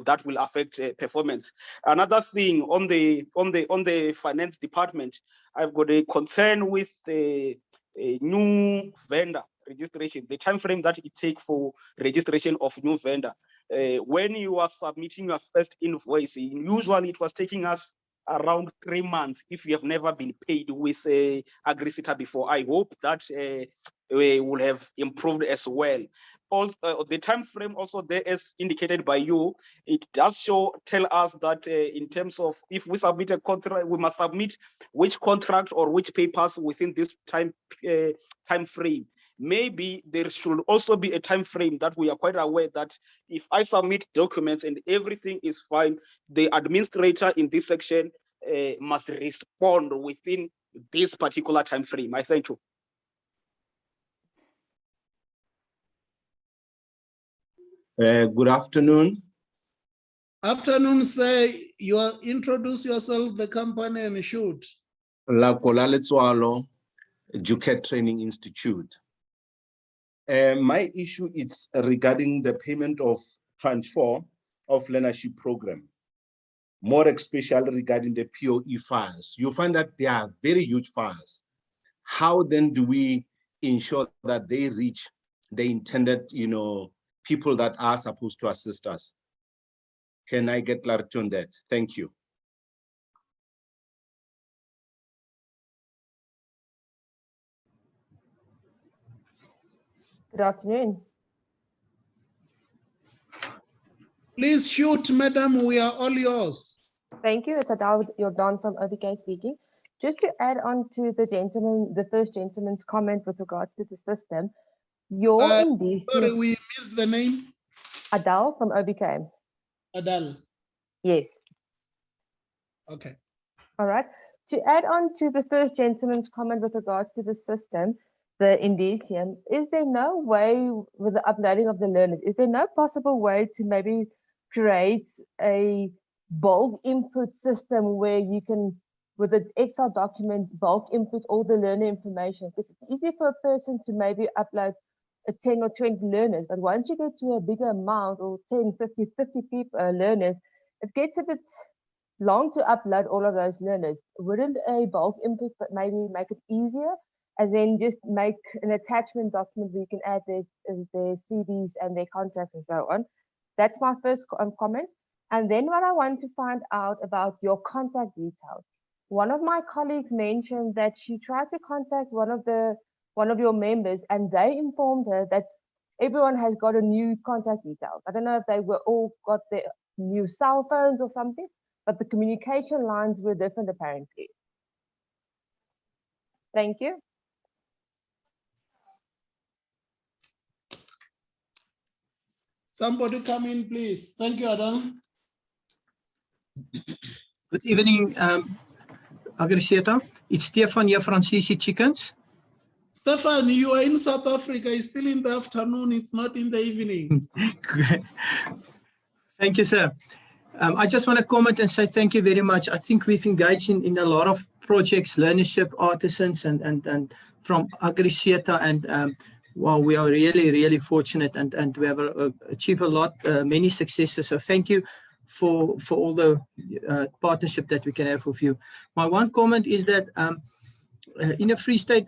E: That will affect performance. Another thing on the finance department, I've got a concern with a new vendor registration, the time frame that it takes for registration of new vendor. When you are submitting your first invoice, usually it was taking us around 3 months if you have never been paid with AgriSeta before. I hope that we will have improved as well. Also, the time frame also there as indicated by you, it does tell us that in terms of if we submit a contract, we must submit which contract or which papers within this time frame. Maybe there should also be a time frame that we are quite aware that if I submit documents and everything is fine, the administrator in this section must respond within this particular time frame. I thank you.
F: Good afternoon.
B: Afternoon, sir. You introduce yourself, the company, and shoot.
F: La Kolale Tswalo, Juket Training Institute. My issue is regarding the payment of tranche 4 of learnership program, more especially regarding the POE files. You find that they are very huge files. How then do we ensure that they reach the intended, people that are supposed to assist us? Can I get clarity on that? Thank you.
G: Good afternoon.
B: Please shoot, madam. We are all yours.
G: Thank you. It's Adal Jordan from OBK speaking. Just to add on to the first gentleman's comment with regards to the system,
B: sorry, we missed the name.
G: Adal from OBK.
B: Adal.
G: Yes.
B: Okay.
G: All right. To add on to the first gentleman's comment with regards to the system, the Indicium, is there no way with the uploading of the learners, is there no possible way to maybe create a bulk input system where you can, with an Excel document, bulk input all the learner information? Because it's easy for a person to maybe upload 10 or 20 learners, but once you get to a bigger amount, or 10, 50 people, learners, it gets a bit long to upload all of those learners. Wouldn't a bulk input but maybe make it easier, and then just make an attachment document where you can add their CVs and their contracts and so on? That's my first comment. And then what I want to find out about your contact details. One of my colleagues mentioned that she tried to contact one of your members, and they informed her that everyone has got a new contact details. I don't know if they were all got new cell phones or something, but the communication lines were different apparently. Thank you.
B: Somebody come in, please. Thank you, Adam.
H: Good evening, Agriseta. It's Stefan here from CC Chickens.
B: Stefan, you are in South Africa. It's still in the afternoon. It's not in the evening.
H: Thank you, sir. I just want to comment and say thank you very much. I think we've engaged in a lot of projects, learnership, artisans, and from Agriseta, and well, we are really, really fortunate, and we have achieved a lot, many successes. So thank you for all the partnership that we can have with you. My one comment is that in a Free State,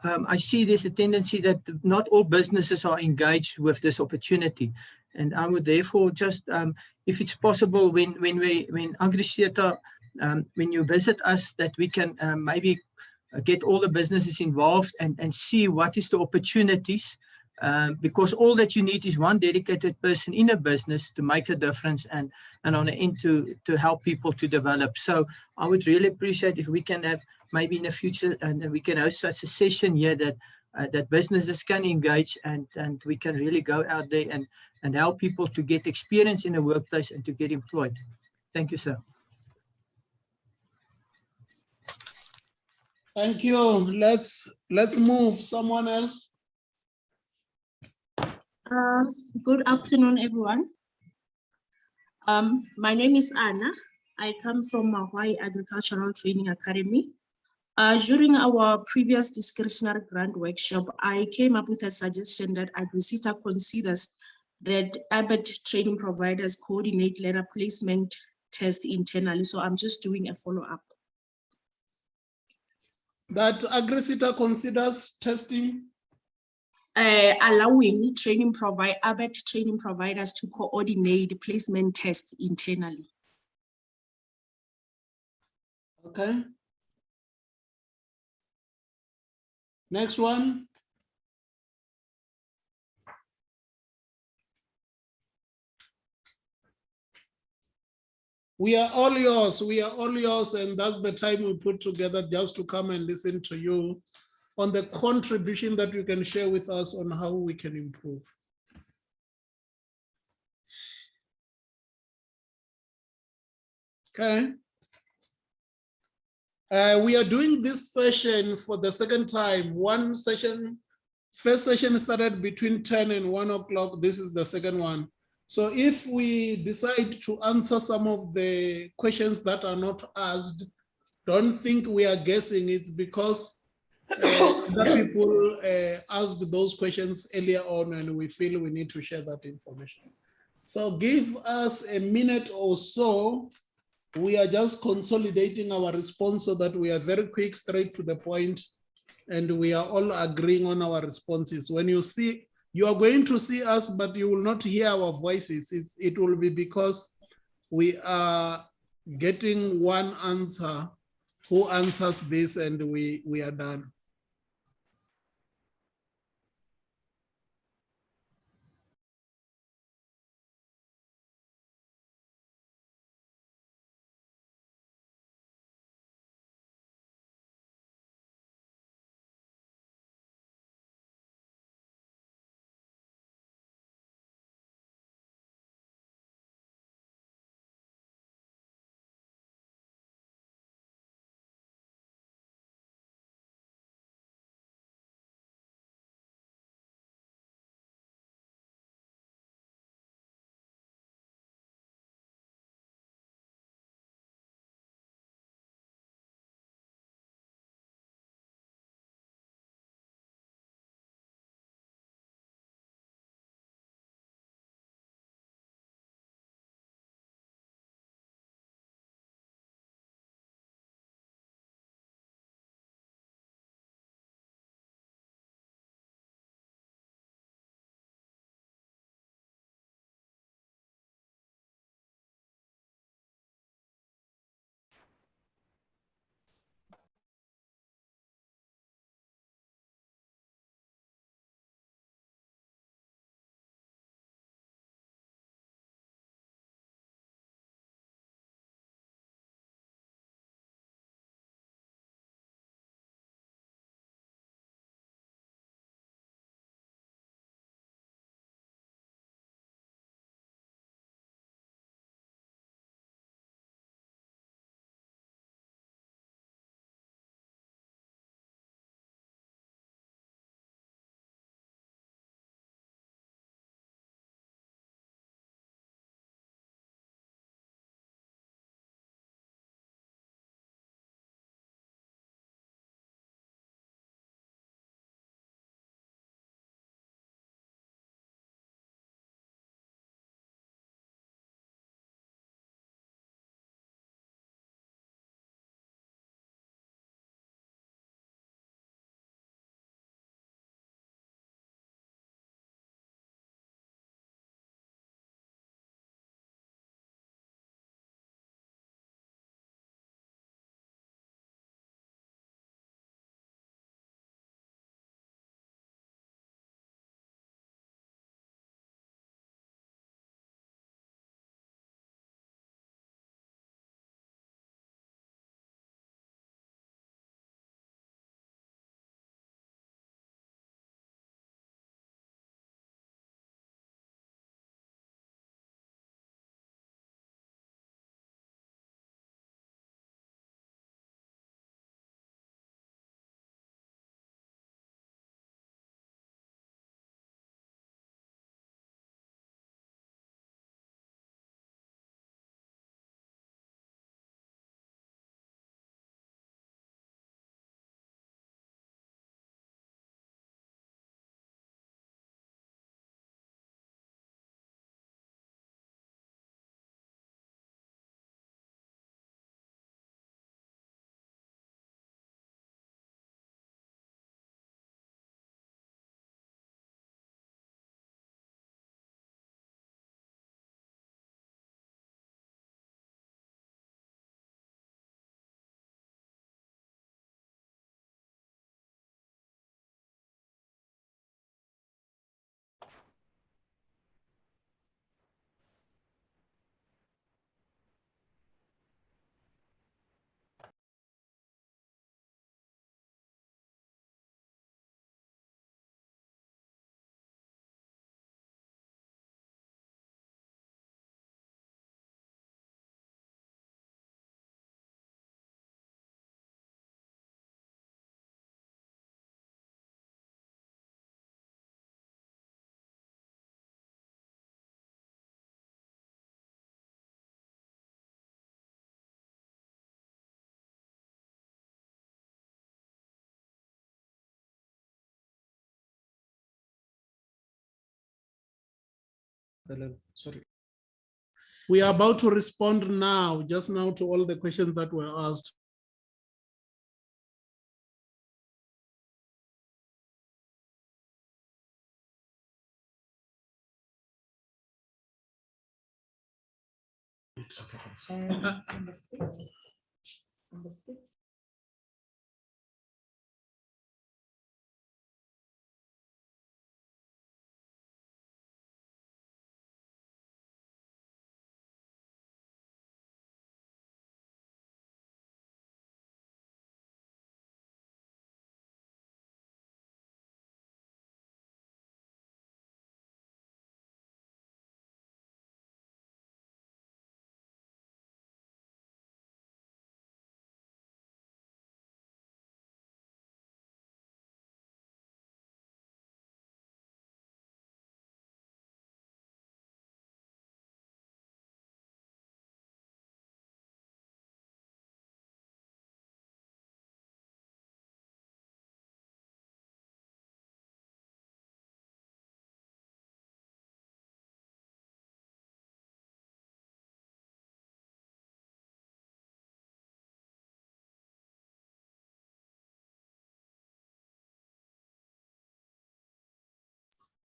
H: I see there's a tendency that not all businesses are engaged with this opportunity. And I would therefore just, if it's possible, when Agriseta, when you visit us, that we can maybe get all the businesses involved and see what is the opportunities, because all that you need is one dedicated person in a business to make a difference and on the end to help people to develop. So I would really appreciate if we can have maybe in the future, and we can host such a session here that businesses can engage, and we can really go out there and help people to get experience in the workplace and to get employed. Thank you, sir.
B: Thank you. Let's move. Someone else.
I: Good afternoon, everyone. My name is Anna. I come from Hawaii Agricultural Training Academy. During our previous discretionary grant workshop, I came up with a suggestion that Agriseta considers that ABET training providers coordinate learner placement test internally. So I'm just doing a follow-up.
B: That Agriseta considers testing?
I: Allowing ABET training providers to coordinate placement tests internally.
B: Okay. Next one. We are all yours. We are all yours. And that's the time we put together just to come and listen to you on the contribution that you can share with us on how we can improve. Okay. We are doing this session for the second time. First session started between 10 and 1 o'clock. This is the second one. So if we decide to answer some of the questions that are not asked, don't think we are guessing. It's because other people asked those questions earlier on, and we feel we need to share that information. So give us a minute or so. We are just consolidating our response so that we are very quick, straight to the point, and we are all agreeing on our responses. When you see, you are going to see us, but you will not hear our voices. It will be because we are getting one answer, who answers this, and we are done.
A: Sorry.
B: We are about to respond now, just now, to all the questions that were asked.
A: It's okay.
J: Number six. Number six.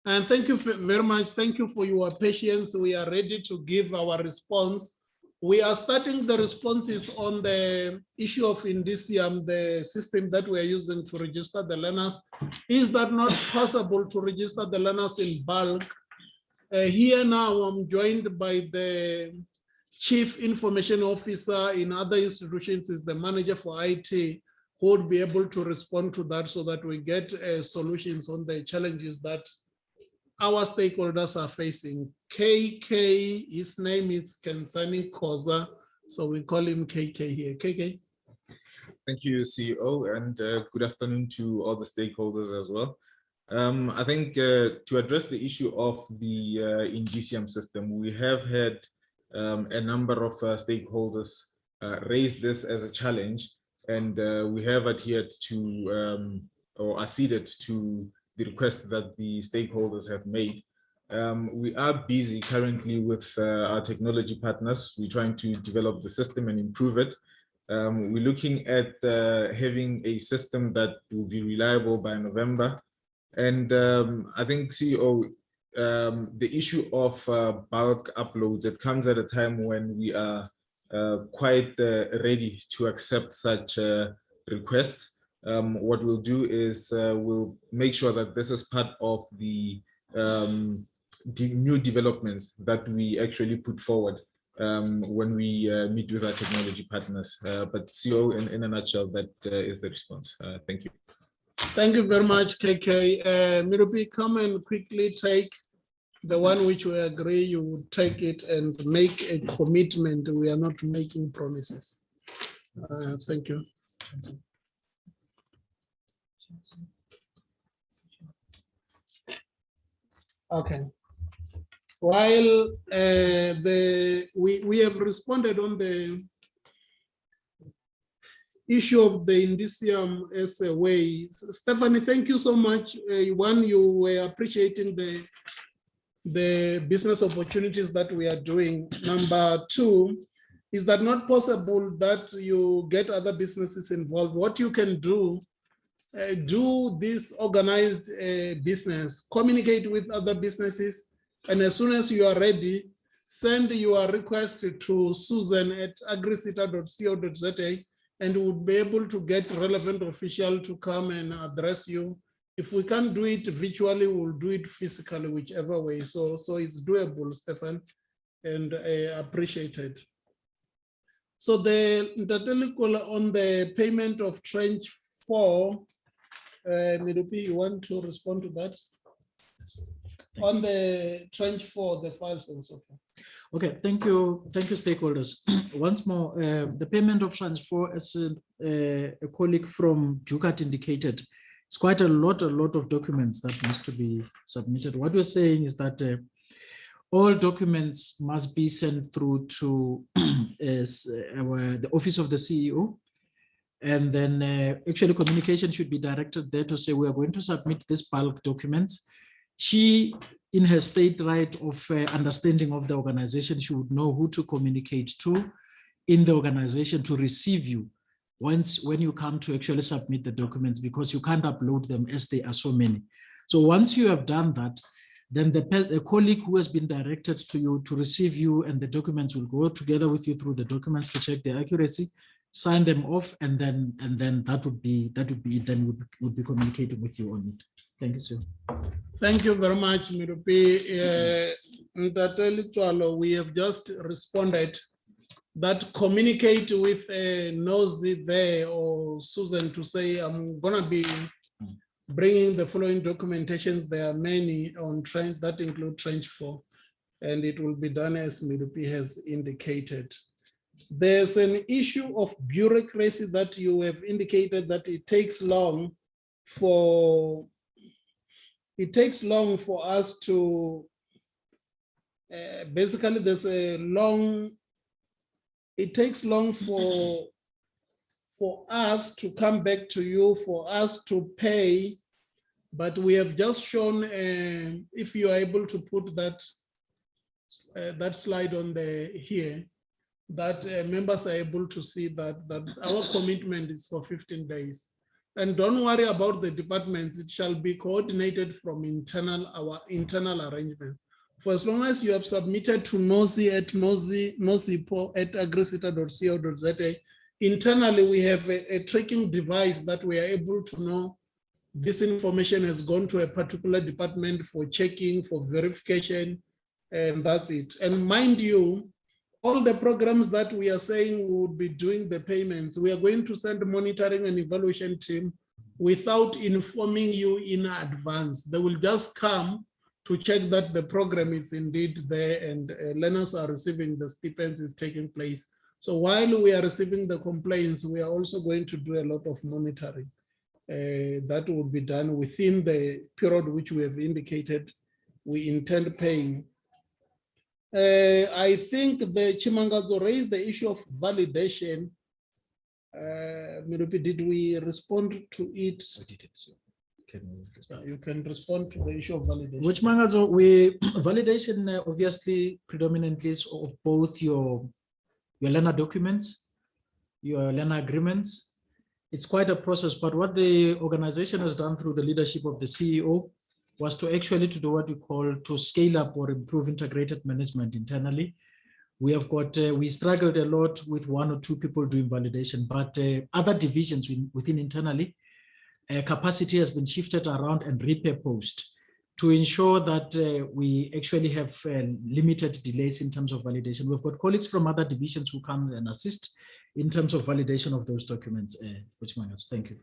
B: And thank you very much. Thank you for your patience. We are ready to give our response. We are starting the responses on the issue of Indicium, the system that we are using to register the learners. Is that not possible to register the learners in bulk? Here now I'm joined by the Chief Information Officer in other institutions, is the manager for IT, who would be able to respond to that so that we get solutions on the challenges that our stakeholders are facing. KK, his name is Kensani Koza, so we call him KK here. KK.
K: Thank you, CEO, and good afternoon to all the stakeholders as well. I think to address the issue of the Indicium system, we have had a number of stakeholders raise this as a challenge, and we have adhered to or acceded to the requests that the stakeholders have made. We are busy currently with our technology partners. We're trying to develop the system and improve it. We're looking at having a system that will be reliable by November. And I think, CEO, the issue of bulk uploads, it comes at a time when we are quite ready to accept such requests. What we'll do is we'll make sure that this is part of the new developments that we actually put forward when we meet with our technology partners. But CEO, in a nutshell, that is the response. Thank you.
B: Thank you very much, KK. Mirupi, come and quickly take the one which we agree you would take it and make a commitment. We are not making promises. Thank you. Okay. While we have responded on the issue of the Indicium as a way. Stephanie, thank you so much. One, you were appreciating the business opportunities that we are doing. Number two, is that not possible that you get other businesses involved? What you can do this organized business, communicate with other businesses, and as soon as you are ready, send your request to susan@agrisita.co.za, and we'll be able to get relevant official to come and address you. If we can't do it virtually, we'll do it physically, whichever way. So it's doable, Stefan, and appreciated. So the on the payment of tranche 4, Mirupi, you want to respond to that? On the tranche 4, the files and so forth.
A: Okay, thank you, stakeholders. Once more, the payment of tranche 4, as a colleague from Ducat indicated, it's quite a lot of documents that needs to be submitted. What we're saying is that all documents must be sent through to the office of the CEO. And then actually communication should be directed there to say we are going to submit this bulk documents. she, in her state right of understanding of the organization, she would know who to communicate to in the organization to receive you when you come to actually submit the documents, because you can't upload them as there are so many. So once you have done that, then the colleague who has been directed to you to receive you and the documents will go together with you through the documents to check their accuracy, sign them off, and then that would be it. Then would be communicating with you on it. Thank you, sir.
B: Thank you very much, Mirupi. Untitled Chapter, we have just responded that communicate with Nosy there or Susan to say, I'm gonna be bringing the following documentations. There are many on trench that include Trench 4, and it will be done as Mirupi has indicated. There's an issue of bureaucracy that you have indicated that it takes long for us to basically there's a long, it takes long for us to come back to you, for us to pay, but we have just shown, if you are able to put that that slide on the here, that members are able to see that our commitment is for 15 days. And don't worry about the departments, it shall be coordinated from our internal arrangements. For as long as you have submitted to nosy@agrisita.co.za, internally we have a tracking device that we are able to know this information has gone to a particular department for checking, for verification, and that's it. And mind you, all the programs that we are saying we would be doing the payments, we are going to send monitoring and evaluation team without informing you in advance. They will just come to check that the program is indeed there and learners are receiving the stipends is taking place. So while we are receiving the complaints, we are also going to do a lot of monitoring. That will be done within the period which we have indicated we intend paying. I think the Chimangazo raised the issue of validation. Mirupi, did we respond to it?
A: I did it, so
B: you can respond to the issue of validation.
A: Which Mangazo, validation obviously predominantly is of both your learner documents, your learner agreements. It's quite a process, but what the organization has done through the leadership of the CEO was to actually to do what we call to scale up or improve integrated management internally. We have got, we struggled a lot with 1 or 2 people doing validation, but other divisions within internally, capacity has been shifted around and repurposed to ensure that we actually have limited delays in terms of validation. We've got colleagues from other divisions who come and assist in terms of validation of those documents. Thank you.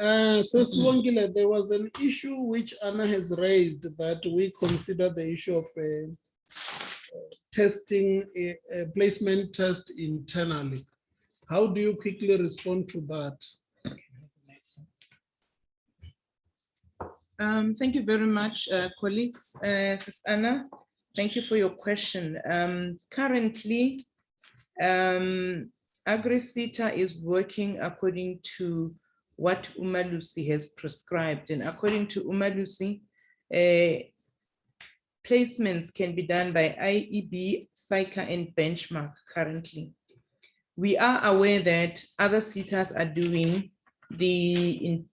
B: Seswangile, there was an issue which Anna has raised that we consider the issue of testing a placement test internally. How do you quickly respond to that?
J: Thank you very much, colleagues. Sis Anna, thank you for your question. Currently, AgriSeta is working according to what Umalusi has prescribed. And according to Umalusi, placements can be done by IEB, SICA, and Benchmark currently. We are aware that other SETAs are doing the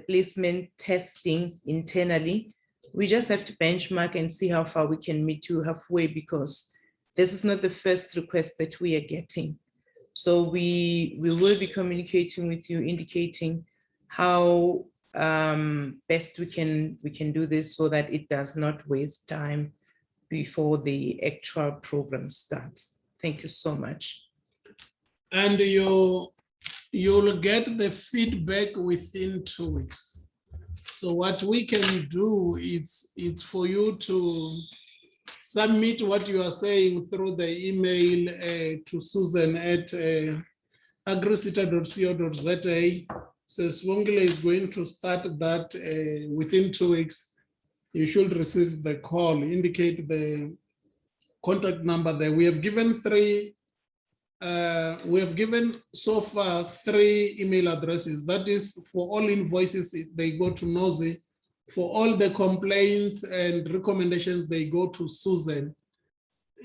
J: placement testing internally. We just have to benchmark and see how far we can meet you halfway, because this is not the first request that we are getting. So we will be communicating with you, indicating how best we can do this so that it does not waste time before the actual program starts. Thank you so much.
B: And you'll get the feedback within 2 weeks. So what we can do is it's for you to submit what you are saying through the email to Susan at agrisita.co.za. Says Wongile is going to start that within 2 weeks. You should receive the call, indicate the contact number there. We have given so far 3 email addresses. That is for all invoices, they go to Nosy. For all the complaints and recommendations, they go to Susan.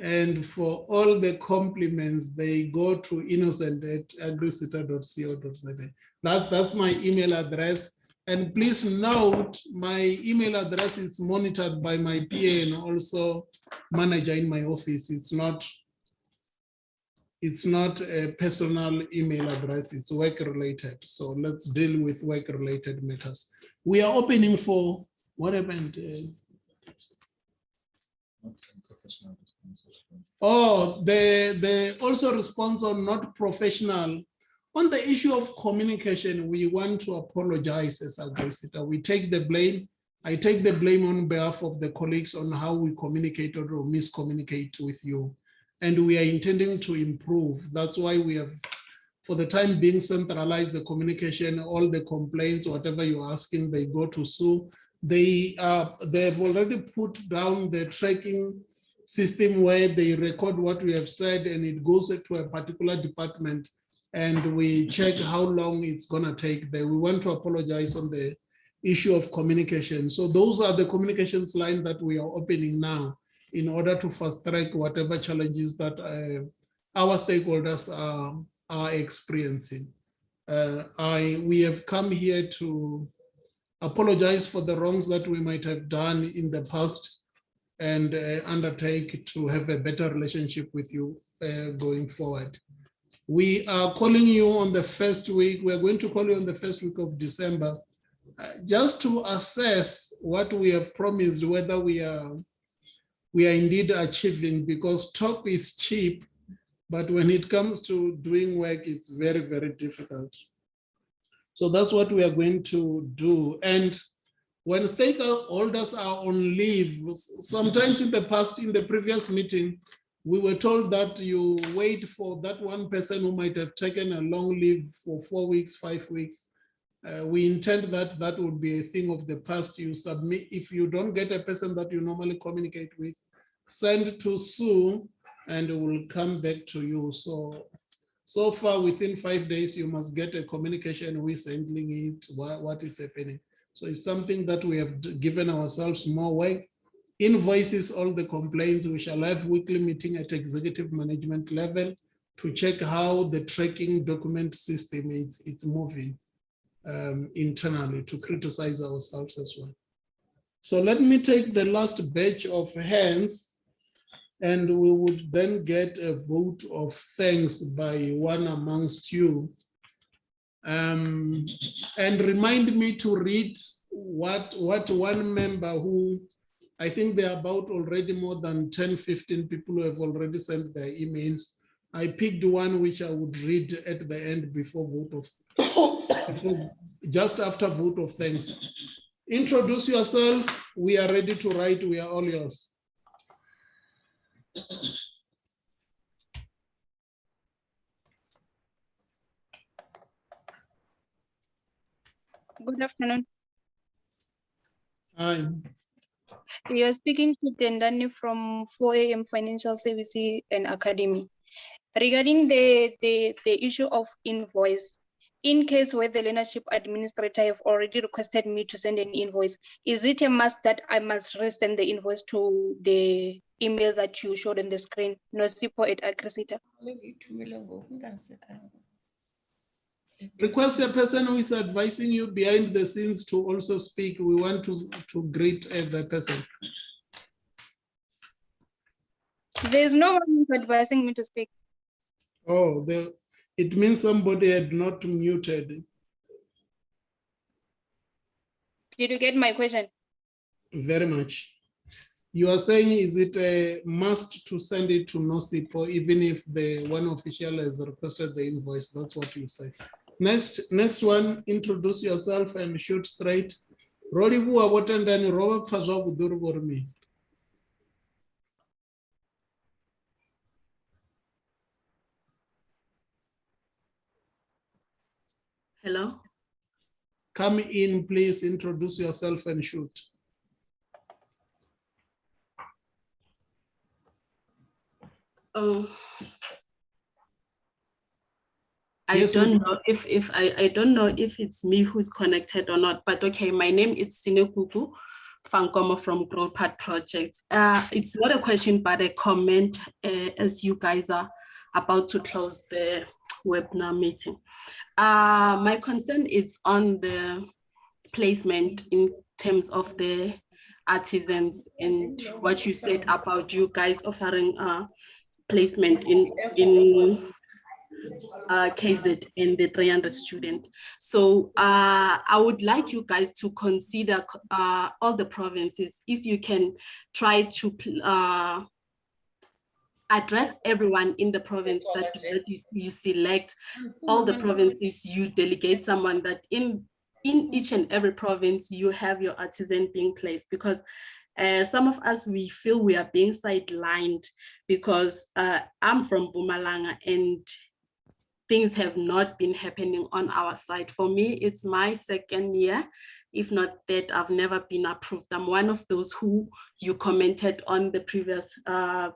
B: And for all the compliments, they go to innocent@agrisita.co.za. That's my email address. And please note, my email address is monitored by my PA and also manager in my office. It's not a personal email address, it's work related. So let's deal with work related matters. We are opening for what happened? Oh, they also response on not professional. On the issue of communication, we want to apologize as Agrisita. We take the blame. I take the blame on behalf of the colleagues on how we communicated or miscommunicate with you. And we are intending to improve. That's why we have, for the time being, centralized the communication, all the complaints, whatever you're asking, they go to Sue. They've already put down the tracking system where they record what we have said and it goes to a particular department and we check how long it's gonna take there. We want to apologize on the issue of communication. So those are the communications line that we are opening now in order to fast track whatever challenges that our stakeholders are experiencing. We have come here to apologize for the wrongs that we might have done in the past and undertake to have a better relationship with you going forward. We are calling you on the first week. We're going to call you on the first week of December, just to assess what we have promised, whether we are indeed achieving, because talk is cheap, but when it comes to doing work, it's very, very difficult. So that's what we are going to do. And when stakeholders are on leave, sometimes in the past, in the previous meeting, we were told that you wait for that one person who might have taken a long leave for 4 weeks, 5 weeks. We intend that that would be a thing of the past. You submit, if you don't get a person that you normally communicate with, send to Sue and it will come back to you. So far within 5 days, you must get a communication who is handling it, what is happening. So it's something that we have given ourselves more work. Invoices, all the complaints, we shall have weekly meeting at executive management level to check how the tracking document system it's moving internally, to criticize ourselves as well. So let me take the last batch of hands and we would then get a vote of thanks by one amongst you. And remind me to read what one member who, I think there are about already more than 10, 15 people who have already sent their emails. I picked one which I would read at the end before vote of, just after vote of thanks. Introduce yourself. We are ready to write. We are all yours.
L: Good afternoon.
B: Hi.
L: We are speaking to Tendani from 4AM Financial Services and Academy. Regarding the issue of invoice, in case where the learnership administrator have already requested me to send an invoice, is it a must that I must resend the invoice to the email that you showed on the screen, nosipo@agrisita?
B: Request a person who is advising you behind the scenes to also speak. We want to greet the person.
L: There's no one who's advising me to speak.
B: Oh, it means somebody had not muted.
L: Did you get my question?
B: Very much. You are saying, is it a must to send it to NOSIPO even if the one official has requested the invoice? That's what you say. Next one, introduce yourself and shoot straight. Rori bua wotendani roba pfazwa kuduru bormi.
M: Hello.
B: Come in, please introduce yourself and shoot.
M: Oh. I don't know if I don't know if it's me who's connected or not, but okay, my name is Sinekuku Fankomo from Growth Path Projects. It's not a question, but a comment as you guys are about to close the webinar meeting. My concern is on the placement in terms of the artisans and what you said about you guys offering placement in KZ and the 300 student. So I would like you guys to consider all the provinces, if you can try to address everyone in the province that you select, all the provinces, you delegate someone that in each and every province you have your artisan being placed, because some of us, we feel we are being sidelined because I'm from Mpumalanga and things have not been happening on our side. For me, it's my second year, if not that, I've never been approved. I'm one of those who you commented on the previous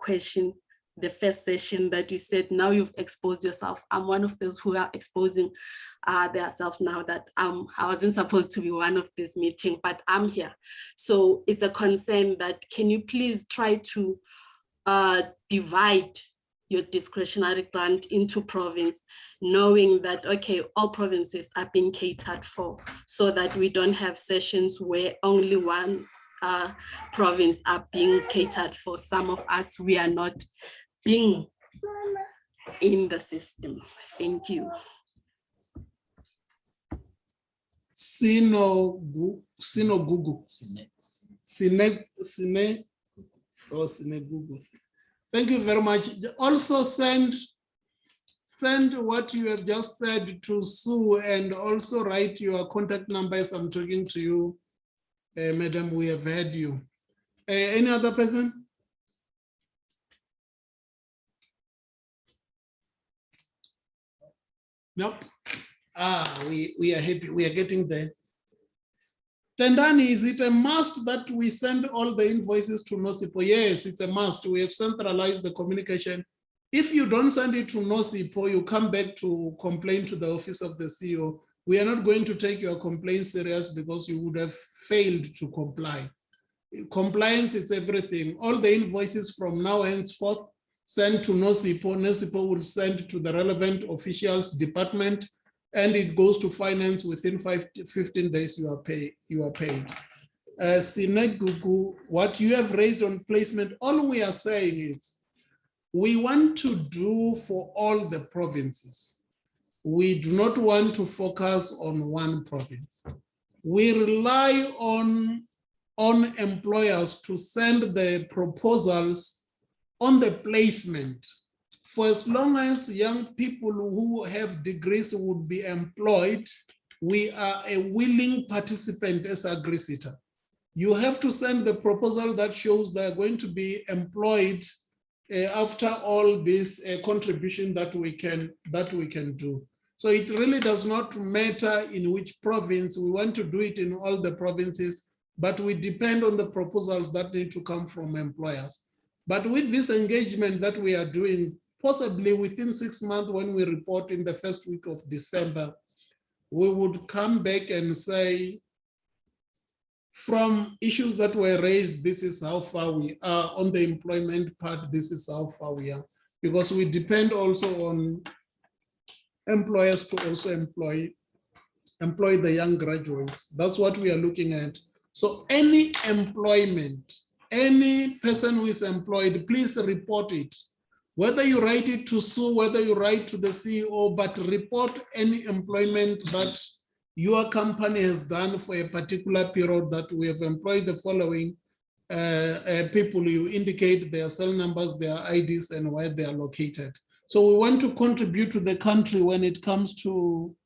M: question, the first session, that you said, now you've exposed yourself. I'm one of those who are exposing themselves now, that I wasn't supposed to be one of this meeting, but I'm here. So it's a concern that, can you please try to divide your discretionary grant into province, knowing that, okay, all provinces are being catered for, so that we don't have sessions where only one province are being catered for. Some of us, we are not being in the system. Thank you.
B: Google. Thank you very much. Also send what you have just said to Sue, and also write your contact numbers. I'm talking to you, Madam, we have heard you. Any other person? Nope. We are happy, we are getting there. Tendani, is it a must that we send all the invoices to NOSIPO? Yes, it's a must. We have centralized the communication. If you don't send it to NOSIPO, you come back to complain to the office of the CEO. We are not going to take your complaint serious, because you would have failed to comply. Compliance, it's everything. All the invoices from now henceforth send to NOSIPO. NOSIPO will send to the relevant officials department, and it goes to finance. Within 15 days, you are paid. Sinegugu, what you have raised on placement, all we are saying is, we want to do for all the provinces. We do not want to focus on one province. We rely on employers to send the proposals on the placement. For as long as young people who have degrees would be employed, we are a willing participant as AgriSeta. You have to send the proposal that shows they're going to be employed after all this contribution that we can do. So it really does not matter in which province. We want to do it in all the provinces, but we depend on the proposals that need to come from employers. But with this engagement that we are doing, possibly within 6 months, when we report in the first week of December, we would come back and say, from issues that were raised, this is how far we are. On the employment part, this is how far we are. Because we depend also on employers to also employ the young graduates. That's what we are looking at. So any employment, any person who is employed, please report it. Whether you write it to Sue, whether you write to the CEO, but report any employment that your company has done for a particular period, that we have employed the following people. You indicate their cell numbers, their IDs, and where they are located. So we want to contribute to the country when it comes to,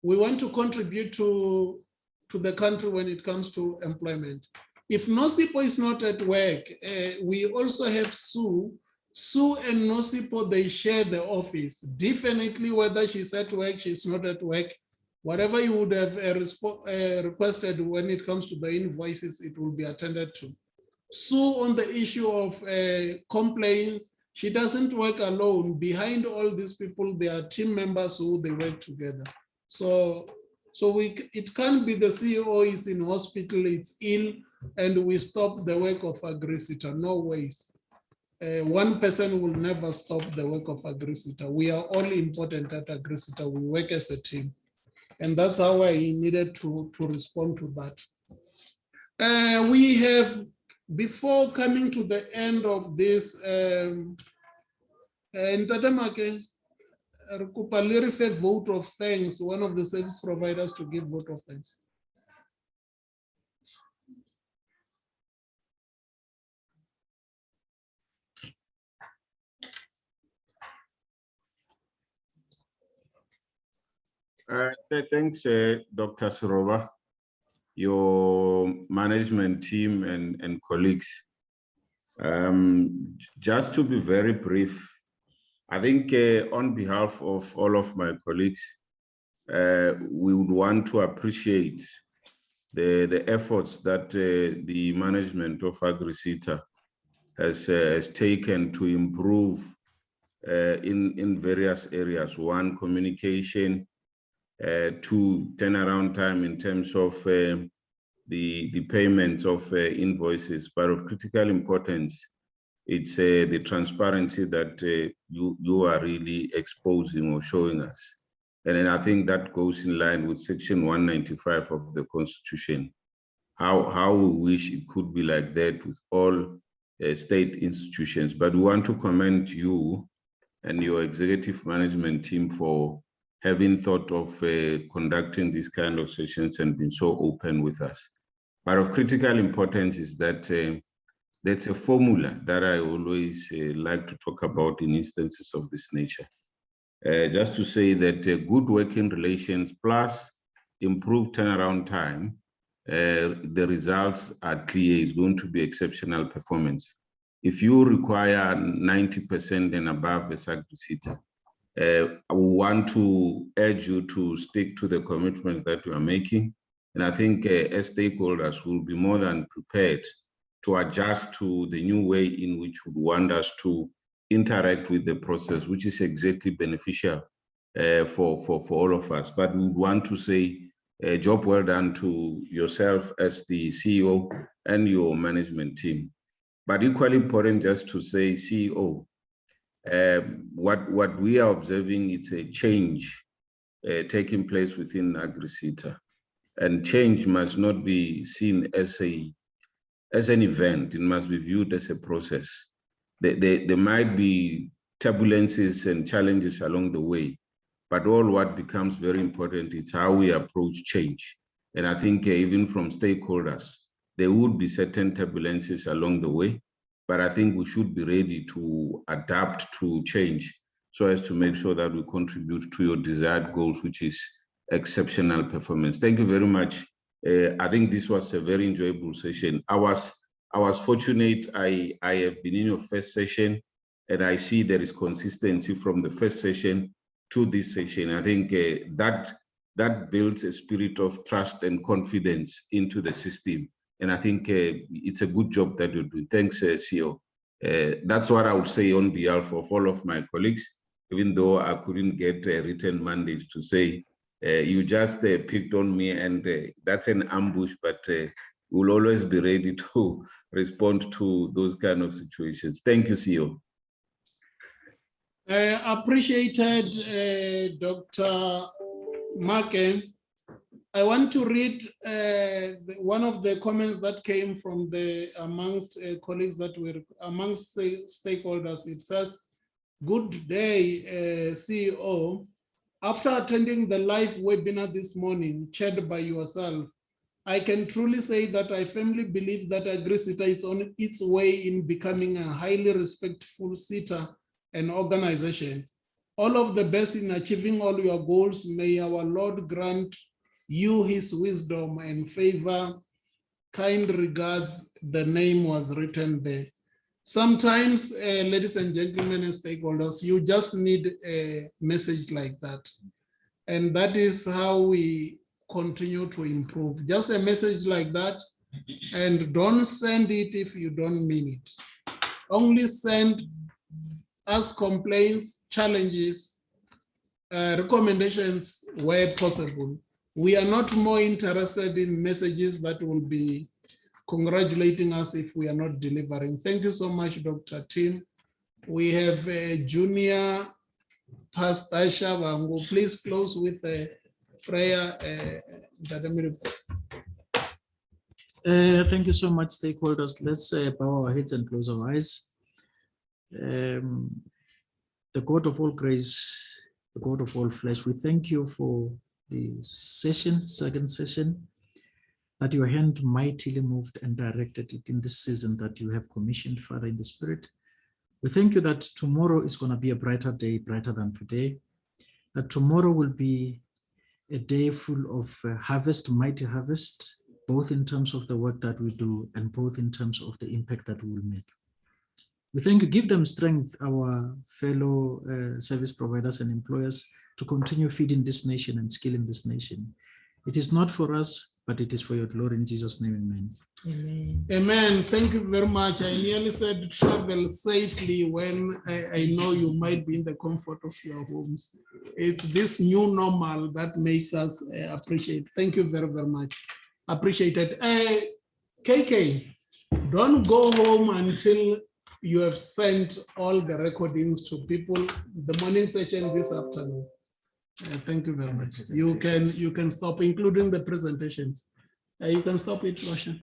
B: the country when it comes to employment. If NOSIPO is not at work, we also have Sue. Sue and NOSIPO, they share the office. Definitely, whether she's at work, she's not at work, whatever you would have requested when it comes to the invoices, it will be attended to. Sue, on the issue of complaints, She doesn't work alone. Behind all these people, there are team members who they work together. So it can't be the CEO is in hospital, it's ill, and we stop the work of AgriSeta. No ways. One person will never stop the work of AgriSeta. We are all important at AgriSeta. We work as a team. And that's how I needed to respond to that. We have, before coming to the end of this, vote of thanks, one of the service providers to give vote of thanks.
N: Thanks, Dr. Soroba, your management team and colleagues. Just to be very brief, I think on behalf of all of my colleagues, we would want to appreciate the efforts that the management of AgriSeta has taken to improve in various areas. One, communication, two, turnaround time in terms of the payments of invoices, but of critical importance, it's the transparency that you are really exposing or showing us. And then I think that goes in line with Section 195 of the Constitution. How we wish it could be like that with all state institutions. But we want to commend you and your executive management team for having thought of conducting these kind of sessions and been so open with us. But of critical importance is that that's a formula that I always like to talk about in instances of this nature. Just to say that good working relations plus improved turnaround time, the results are clear, is going to be exceptional performance. If you require 90% and above as AgriSeta, I want to urge you to stick to the commitments that you are making. And I think as stakeholders will be more than prepared to adjust to the new way in which we want us to interact with the process, which is exactly beneficial for all of us. But we want to say a job well done to yourself as the CEO and your management team. But equally important just to say, CEO, what we are observing is a change taking place within AgriSeta. And change must not be seen as an event, it must be viewed as a process. There might be turbulences and challenges along the way, but all what becomes very important is how we approach change. And I think even from stakeholders, there would be certain turbulences along the way, but I think we should be ready to adapt to change so as to make sure that we contribute to your desired goals, which is exceptional performance. Thank you very much. I think this was a very enjoyable session. I was fortunate. I have been in your first session, and I see there is consistency from the first session to this session. I think that builds a spirit of trust and confidence into the system. And I think it's a good job that you're doing. Thanks, CEO. That's what I would say on behalf of all of my colleagues, even though I couldn't get a written mandate to say, you just picked on me, and that's an ambush, but we'll always be ready to respond to those kind of situations. Thank you, CEO.
B: Appreciated, Dr. Make. I want to read one of the comments that came from amongst colleagues that were amongst the stakeholders. It says, "Good day, CEO. After attending the live webinar this morning, chaired by yourself, I can truly say that I firmly believe that AgriSeta is on its way in becoming a highly respectful SETA and organization. All of the best in achieving all your goals. May our Lord grant you his wisdom and favor. Kind regards." The name was written there. Sometimes, ladies and gentlemen and stakeholders, you just need a message like that. And that is how we continue to improve. Just a message like that, and don't send it if you don't mean it. Only send us complaints, challenges, recommendations where possible. We are not more interested in messages that will be congratulating us if we are not delivering. Thank you so much, Dr. Tim. We have a junior Pastor Shabangu. Please close with a prayer.
A: Thank you so much, stakeholders. Let's bow our heads and close our eyes. The God of all grace, the God of all flesh, we thank you for the session, second session, that your hand mightily moved and directed it in this season that you have commissioned, Father, in the Spirit. We thank you that tomorrow is going to be a brighter day, brighter than today, that tomorrow will be a day full of harvest, mighty harvest, both in terms of the work that we do and both in terms of the impact that we will make. We thank you, give them strength, our fellow service providers and employers, to continue feeding this nation and skilling this nation. It is not for us, but it is for your glory. In Jesus' name, amen.
B: Amen. Amen. Thank you very much. I nearly said travel safely when I know you might be in the comfort of your homes. It's this new normal that makes us appreciate. Thank you very, very much. Appreciate it. KK, don't go home until you have sent all the recordings to people. The morning session this afternoon. Thank you very much. You can stop, including the presentations. You can stop it, Roshan.